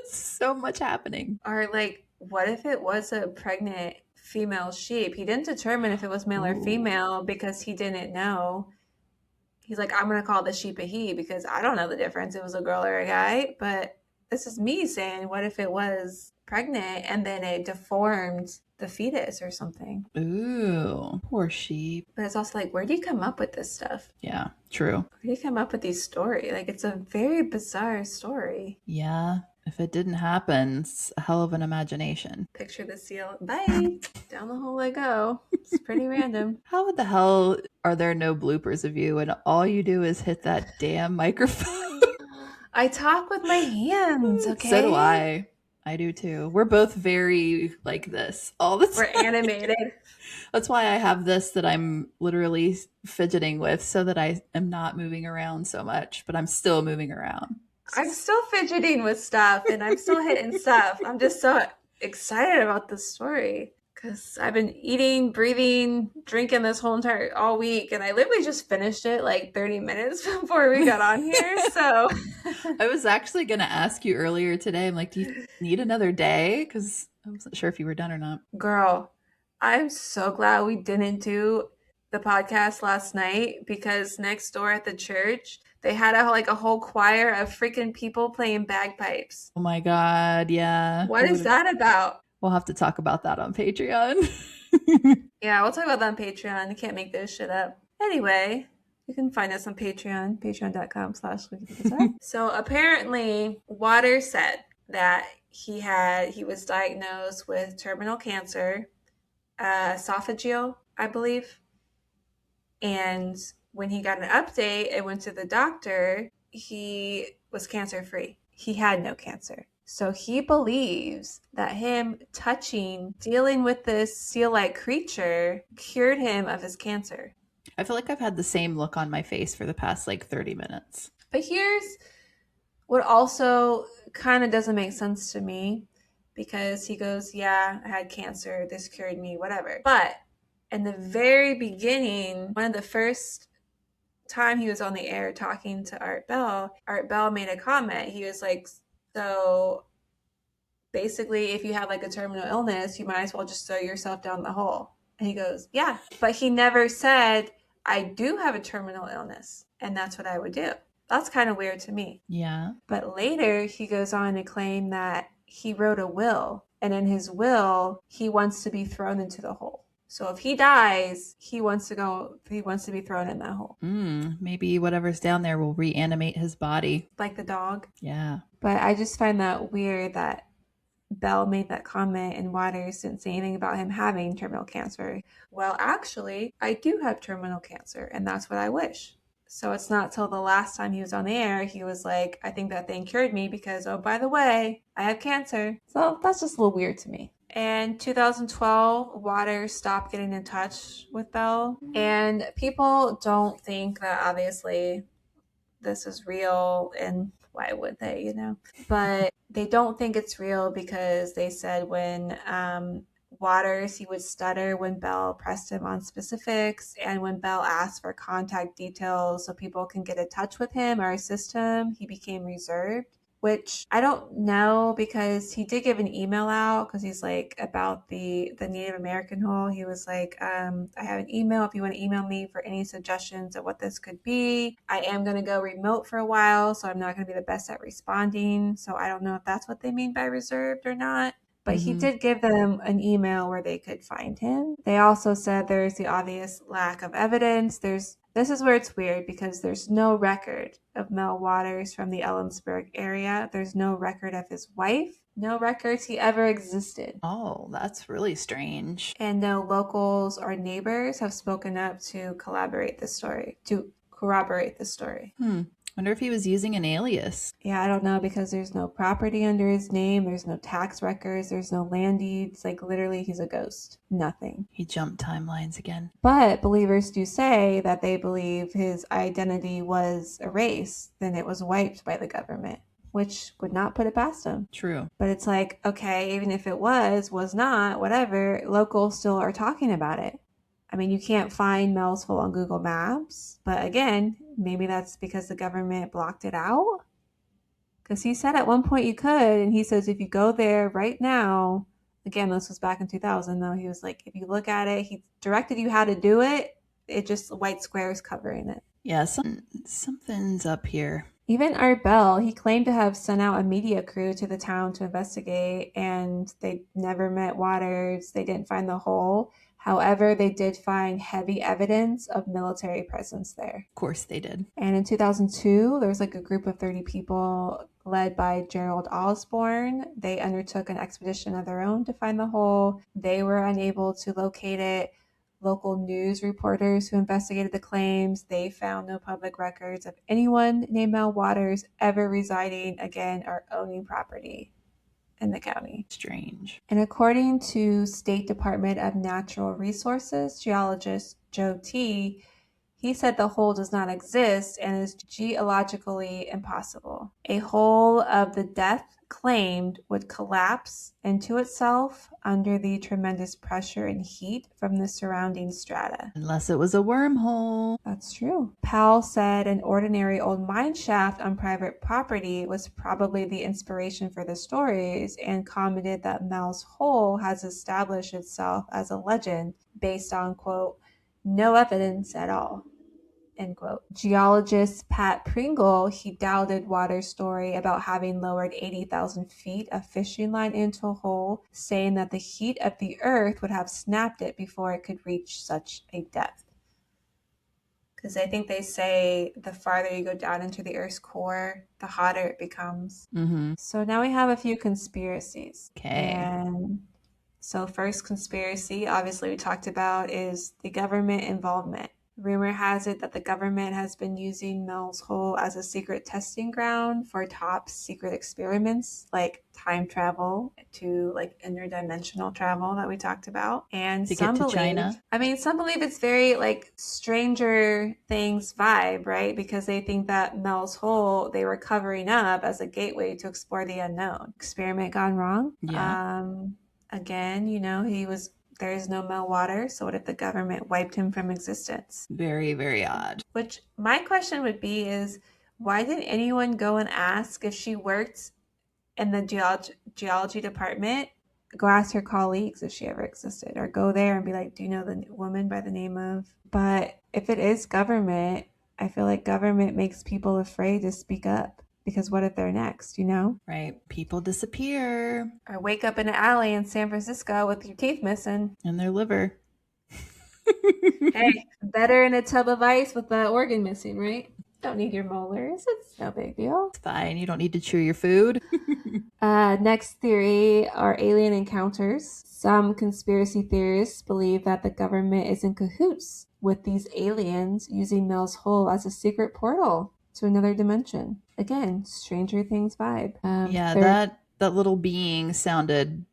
So much happening. Or, like, what if it was a pregnant female sheep? He didn't determine if it was male or Ooh. female because he didn't know. He's like, I'm going to call the sheep a he because I don't know the difference. It was a girl or a guy. But this is me saying, what if it was pregnant and then it deformed the fetus or something? Ooh, poor sheep. But it's also like, where do you come up with this stuff? Yeah, true. Where do you come up with these stories? Like, it's a very bizarre story. Yeah, if it didn't happen, it's a hell of an imagination. Picture the seal. Bye. Down the hole I go. It's pretty random. How the hell are there no bloopers of you and all you do is hit that damn microphone? I talk with my hands, So do okay? I do too. We're both very like this all the We're time. animated. That's why I have this that I'm literally fidgeting with so that I am not moving around so much, but I'm still moving around. I'm still fidgeting with stuff and I'm still hitting stuff. I'm just so excited about this story because I've been eating, breathing, drinking this whole entire all week, and I literally just finished it like 30 minutes before we got on here. So, I was actually going to ask you earlier today. I'm like, do you need another day? Because I wasn't sure if you were done or not. girl, I'm so glad we didn't do the podcast last night because next door at the church, they had a whole choir of freaking people playing bagpipes. Oh my God. Yeah. What is that about? We'll have to talk about that on Patreon. Yeah, we'll talk about that on Patreon. I can't make this shit up. Anyway, you can find us on Patreon, patreon.com/. So apparently, Water said that he was diagnosed with terminal cancer, esophageal, I believe. And when he got an update and went to the doctor, he was cancer free. He had no cancer. So he believes that him touching, dealing with this seal like creature cured him of his cancer. I feel like I've had the same look on my face for the past like 30 minutes. But here's what also kind of doesn't make sense to me, because he goes, yeah, I had cancer, this cured me, whatever. But in the very beginning, one of the first time he was on the air talking to Art Bell made a comment. He was like, so basically, if you have like a terminal illness, you might as well just throw yourself down the hole. And he goes, yeah. But he never said, I do have a terminal illness, and that's what I would do. That's kind of weird to me. Yeah. But later, he goes on to claim that he wrote a will, and in his will, he wants to be thrown into the hole. So if he dies, he wants to be thrown in that hole. Maybe whatever's down there will reanimate his body. Like the dog. Yeah. But I just find that weird that Bell made that comment and Waters didn't say anything about him having terminal cancer. Well, actually, I do have terminal cancer, and that's what I wish. So it's not till the last time he was on the air, he was like, I think that thing cured me because, oh, by the way, I have cancer. So that's just a little weird to me. In 2012, Waters stopped getting in touch with Bell. And people don't think that obviously this is real, and why would they, But they don't think it's real because they said when Waters, he would stutter when Bell pressed him on specifics, and when Bell asked for contact details so people can get in touch with him or assist him, he became reserved. Which I don't know, because he did give an email out because he's like about the Native American hole. He was like, I have an email if you want to email me for any suggestions of what this could be. I am going to go remote for a while, so I'm not going to be the best at responding. So I don't know if that's what they mean by reserved or not. But he did give them an email where they could find him. They also said there's the obvious lack of evidence. This is where it's weird because there's no record of Mel Waters from the Ellensburg area. There's no record of his wife. No records he ever existed. Oh, that's really strange. And no locals or neighbors have spoken up to corroborate the story. Wonder if he was using an alias. Yeah, I don't know, because there's no property under his name, there's no tax records, there's no land deeds. Like, literally, he's a ghost. Nothing. He jumped timelines again. But believers do say that they believe his identity was erased, then it was wiped by the government, which would not put it past him. True. But it's like, okay, even if it was not, whatever, locals still are talking about it. I mean, you can't find MEL'S Hole on Google Maps, but again, maybe that's because the government blocked it out. Because he said at one point you could, and he says if you go there right now, again, this was back in 2000 though, he was like, if you look at it, he directed you how to do it, it just white squares covering it. Yeah, something's up here. Even Art Bell, he claimed to have sent out a media crew to the town to investigate, and they never met Waters. They didn't find the hole. However, they did find heavy evidence of military presence there. Of course they did. And in 2002, there was like a group of 30 people led by Gerald Osborne. They undertook an expedition of their own to find the hole. They were unable to locate it. Local news reporters who investigated the claims, they found no public records of anyone named Mel Waters ever residing again or owning property in the county. Strange. And according to State Department of Natural Resources geologist Joe T., he said the hole does not exist and is geologically impossible. A hole of the depth claimed would collapse into itself under the tremendous pressure and heat from the surrounding strata. Unless it was a wormhole. That's true. Powell said an ordinary old mine shaft on private property was probably the inspiration for the stories, and commented that Mel's Hole has established itself as a legend based on, quote, no evidence at all, end quote. Geologist Pat Pringle, he doubted Waters' story about having lowered 80,000 feet of fishing line into a hole, saying that the heat of the earth would have snapped it before it could reach such a depth. Because I think they say the farther you go down into the earth's core, the hotter it becomes. Mm-hmm. So now we have a few conspiracies. Okay. And so first conspiracy, obviously we talked about, is the government involvement. Rumor has it that the government has been using Mel's Hole as a secret testing ground for top secret experiments like time travel to like interdimensional travel that we talked about. And To some get to believe, China. some believe it's very like Stranger Things vibe, right? Because they think that Mel's Hole they were covering up as a gateway to explore the unknown. Experiment gone wrong. Yeah. Again, there is no Mel Waters, so what if the government wiped him from existence? Very, very odd. Which my question would be is, why didn't anyone go and ask if she worked in the geology department? Go ask her colleagues if she ever existed, or go there and be like, do you know the woman by the name of? But if it is government, I feel like government makes people afraid to speak up. Because what if they're next, Right. People disappear. Or wake up in an alley in San Francisco with your teeth missing. And their liver. Hey, better in a tub of ice with the organ missing, right? Don't need your molars. It's no big deal. It's fine. You don't need to chew your food. Next theory are alien encounters. Some conspiracy theorists believe that the government is in cahoots with these aliens, using Mel's Hole as a secret portal to another dimension. Again, Stranger Things vibe. That little being sounded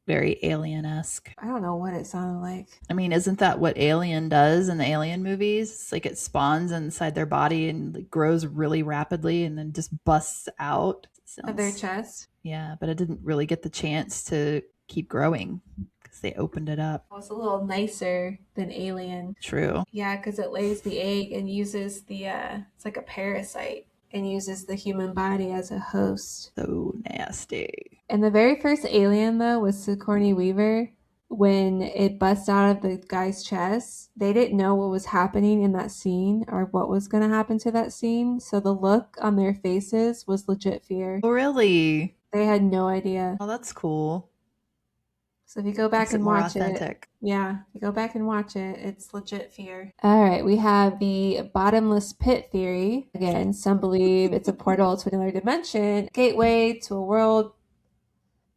very alien-esque. I don't know what it sounded like. I mean, isn't that what Alien does in the Alien movies? It's like it spawns inside their body and like grows really rapidly and then just busts out. Of their chest? Yeah, but it didn't really get the chance to keep growing because they opened it up. Well, it's a little nicer than Alien. True. Yeah, because it lays the egg and uses it's like a parasite, and uses the human body as a host. So nasty. And the very first Alien, though, was Sigourney Weaver. When it busts out of the guy's chest, they didn't know what was happening in that scene or what was going to happen to that scene. So the look on their faces was legit fear. Oh, really? They had no idea. Oh, that's cool. So if you go back and watch authentic. if you go back and watch it, it's legit fear. All right, we have the bottomless pit theory. Again, some believe it's a portal to another dimension, gateway to a world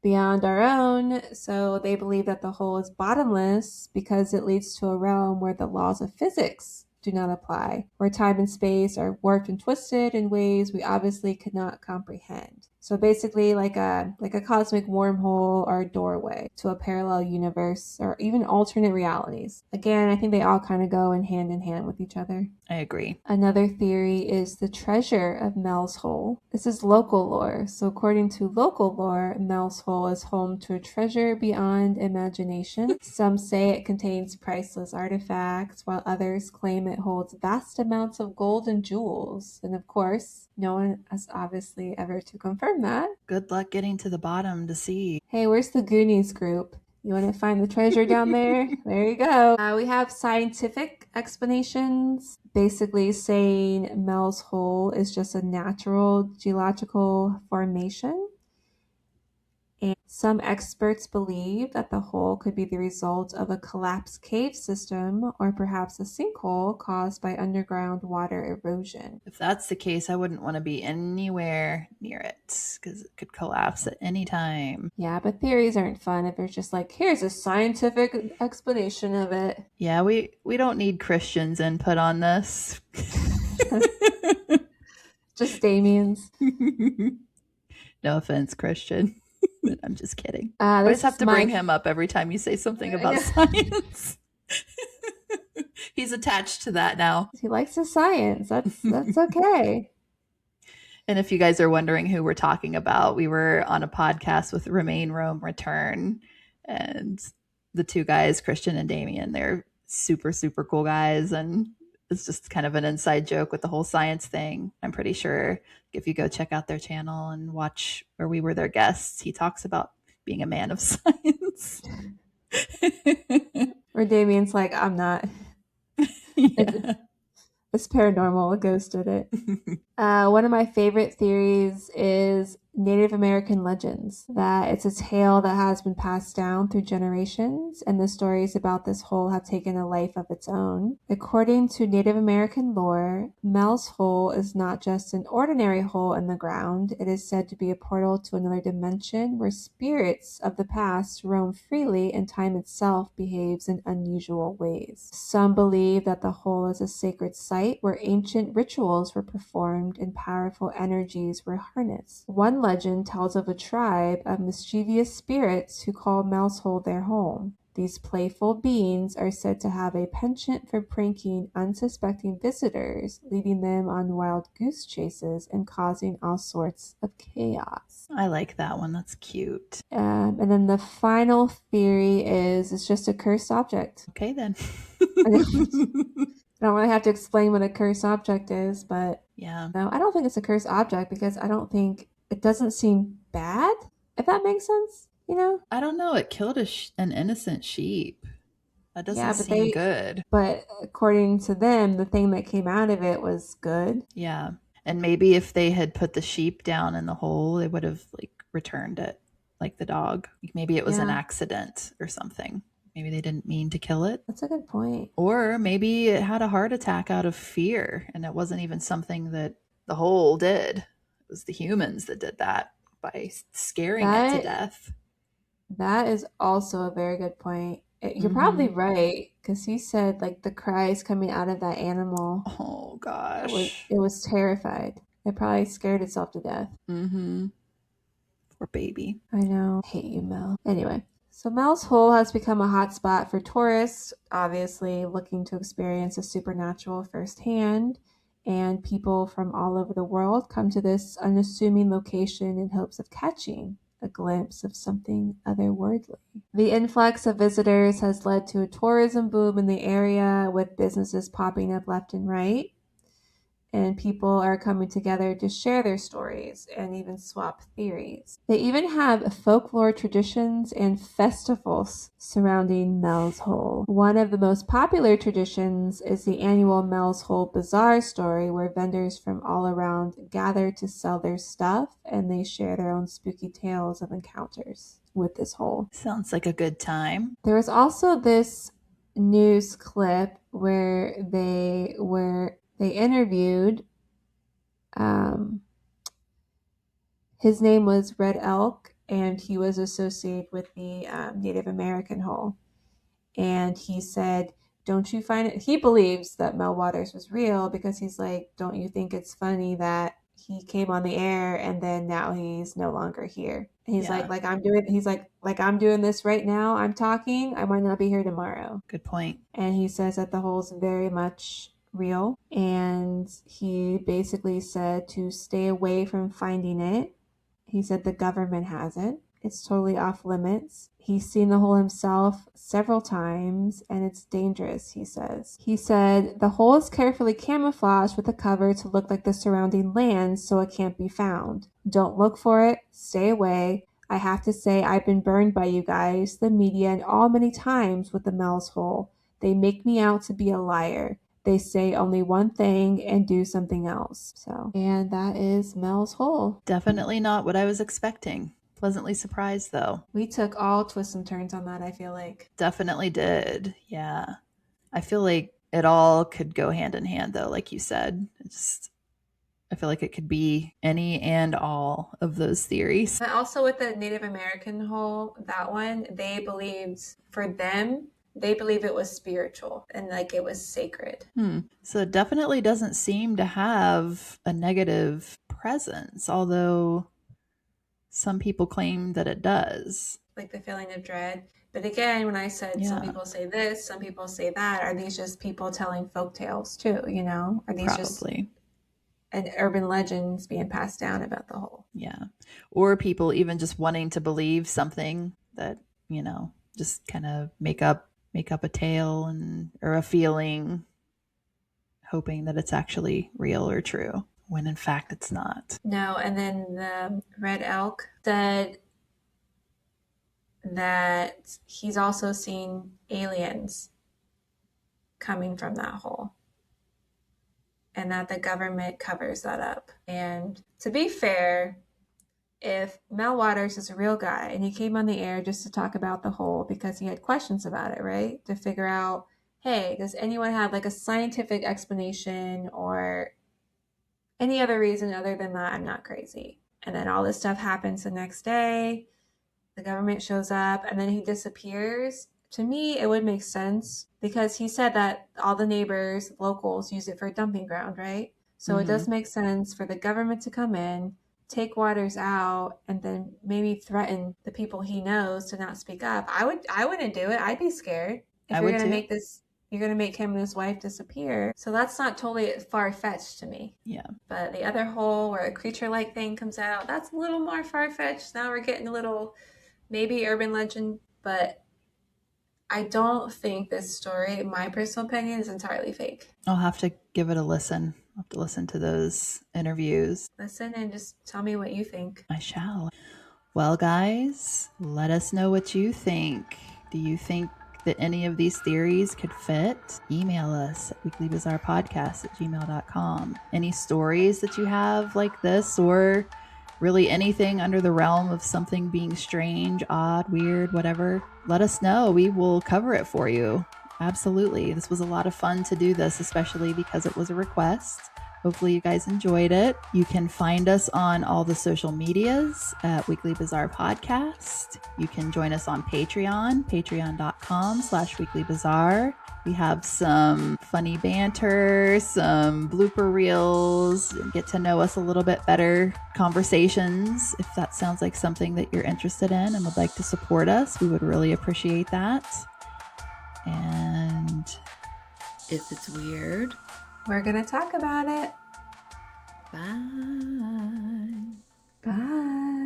beyond our own. So they believe that the hole is bottomless because it leads to a realm where the laws of physics do not apply, where time and space are warped and twisted in ways we obviously could not comprehend. So basically like a cosmic wormhole or a doorway to a parallel universe or even alternate realities. Again, I think they all kind of go in hand with each other. I agree. Another theory is the treasure of MEL'S Hole. This is local lore. So according to local lore, MEL'S Hole is home to a treasure beyond imagination. Some say it contains priceless artifacts, while others claim it holds vast amounts of gold and jewels. And of course, no one has obviously ever to confirm that. Good luck getting to the bottom to see. Hey, where's the Goonies group? You want to find the treasure down there? There you go. We have scientific explanations, basically saying MEL'S Hole is just a natural geological formation. And some experts believe that the hole could be the result of a collapsed cave system or perhaps a sinkhole caused by underground water erosion. If that's the case, I wouldn't want to be anywhere near it because it could collapse at any time. Yeah, but theories aren't fun if it's just like, here's a scientific explanation of it. Yeah, we don't need Christians' input on this. Just Damien's. No offense, Christian. I'm just kidding. This I just have is to bring him up every time you say something about science. He's attached to that now. He likes his science. That's okay. And if you guys are wondering who we're talking about, we were on a podcast with Remain, Rome, Return. And the two guys, Christian and Damien, they're super, super cool guys. And it's just kind of an inside joke with the whole science thing. I'm pretty sure if you go check out their channel and watch where we were their guests, he talks about being a man of science. Or Damien's like, I'm not. Yeah. It's paranormal. A ghost did it. One of my favorite theories is Native American legends, that it's a tale that has been passed down through generations, and the stories about this hole have taken a life of its own. According to Native American lore, MEL'S Hole is not just an ordinary hole in the ground. It is said to be a portal to another dimension where spirits of the past roam freely and time itself behaves in unusual ways. Some believe that the hole is a sacred site where ancient rituals were performed and powerful energies were harnessed. One legend tells of a tribe of mischievous spirits who call MEL'S Hole their home. These playful beings are said to have a penchant for pranking unsuspecting visitors, leading them on wild goose chases and causing all sorts of chaos. I like that one. That's cute. And then the final theory is it's just a cursed object. Okay, then. I don't really have to explain what a cursed object is, but yeah. No, I don't think it's a cursed object because I don't think it doesn't seem bad, if that makes sense, you know? I don't know. It killed an innocent sheep. That doesn't seem good. But according to them, the thing that came out of it was good. Yeah. And maybe if they had put the sheep down in the hole, they would have like returned it like the dog. Maybe it was an accident or something. Maybe they didn't mean to kill it. That's a good point. Or maybe it had a heart attack out of fear and it wasn't even something that the hole did. It was the humans that did that by scaring it to death. That is also a very good point. You're probably right, because he said like the cries coming out of that animal. Oh gosh. It was terrified. It probably scared itself to death. Poor baby. I know. I hate you, Mel. Anyway. So MEL'S Hole has become a hotspot for tourists, obviously looking to experience the supernatural firsthand, and people from all over the world come to this unassuming location in hopes of catching a glimpse of something otherworldly. The influx of visitors has led to a tourism boom in the area, with businesses popping up left and right. And people are coming together to share their stories and even swap theories. They even have folklore traditions and festivals surrounding MEL'S Hole. One of the most popular traditions is the annual MEL'S Hole Bazaar story, where vendors from all around gather to sell their stuff, and they share their own spooky tales of encounters with this hole. Sounds like a good time. There was also this news clip where they interviewed, his name was Red Elk, and he was associated with the Native American hole. And he said, don't you find it? He believes that Mel Waters was real because he's like, don't you think it's funny that he came on the air and then now he's no longer here? And he's Yeah. like I'm doing this right now. I'm talking. I might not be here tomorrow. Good point. And he says that the hole's very much real. And he basically said to stay away from finding it. He said the government has it. It's totally off limits. He's seen the hole himself several times and it's dangerous, he says. He said the hole is carefully camouflaged with a cover to look like the surrounding land so it can't be found. Don't look for it. Stay away. I have to say I've been burned by you guys, the media, and all many times with the MEL'S hole. They make me out to be a liar. They say only one thing and do something else. So, and that is MEL'S hole. Definitely not what I was expecting. Pleasantly surprised, though. We took all twists and turns on that, I feel like. Definitely did. Yeah. I feel like it all could go hand in hand, though, like you said. I feel like it could be any and all of those theories. But also with the Native American hole, that one, they believed, for them, they believe it was spiritual and like it was sacred. So it definitely doesn't seem to have a negative presence, although some people claim that it does. Like the feeling of dread. But again, when I said some people say this, some people say that, are these just people telling folk tales too, you know? Are these just an urban legends being passed down about the hole? Yeah. Or people even just wanting to believe something that, you know, just kind of make up a tale or a feeling, hoping that it's actually real or true, when in fact it's not. No, and then the Red Elk said that he's also seen aliens coming from that hole and that the government covers that up. And to be fair, if Mel Waters is a real guy and he came on the air just to talk about the hole because he had questions about it, right? To figure out, hey, does anyone have like a scientific explanation or any other reason other than that I'm not crazy? And then all this stuff happens the next day. The government shows up and then he disappears. To me, it would make sense because he said that all the neighbors, locals, use it for a dumping ground, right? So it does make sense for the government to come in, take Waters out, and then maybe threaten the people he knows to not speak up. I wouldn't do it. I'd be scared. If you're gonna make him and his wife disappear. So that's not totally far-fetched to me. Yeah. But the other hole where a creature-like thing comes out, that's a little more far-fetched. Now we're getting a little maybe urban legend, but I don't think this story, in my personal opinion, is entirely fake. I'll have to give it a listen. I'll have to listen to those interviews. Listen and just tell me what you think. I shall. Well, guys, let us know what you think. Do you think that any of these theories could fit? Email us at weeklybizarrepodcast@gmail.com. Any stories that you have like this, or really anything under the realm of something being strange, odd, weird, whatever, let us know. We will cover it for you. Absolutely. This was a lot of fun to do this, especially because it was a request. Hopefully you guys enjoyed it. You can find us on all the social medias at Weekly Bizarre Podcast. You can join us on Patreon, patreon.com/Weekly Bizarre. We have some funny banter, some blooper reels, get to know us a little bit better conversations. If that sounds like something that you're interested in and would like to support us, we would really appreciate that. And if it's weird, we're going to talk about it. Bye. Bye.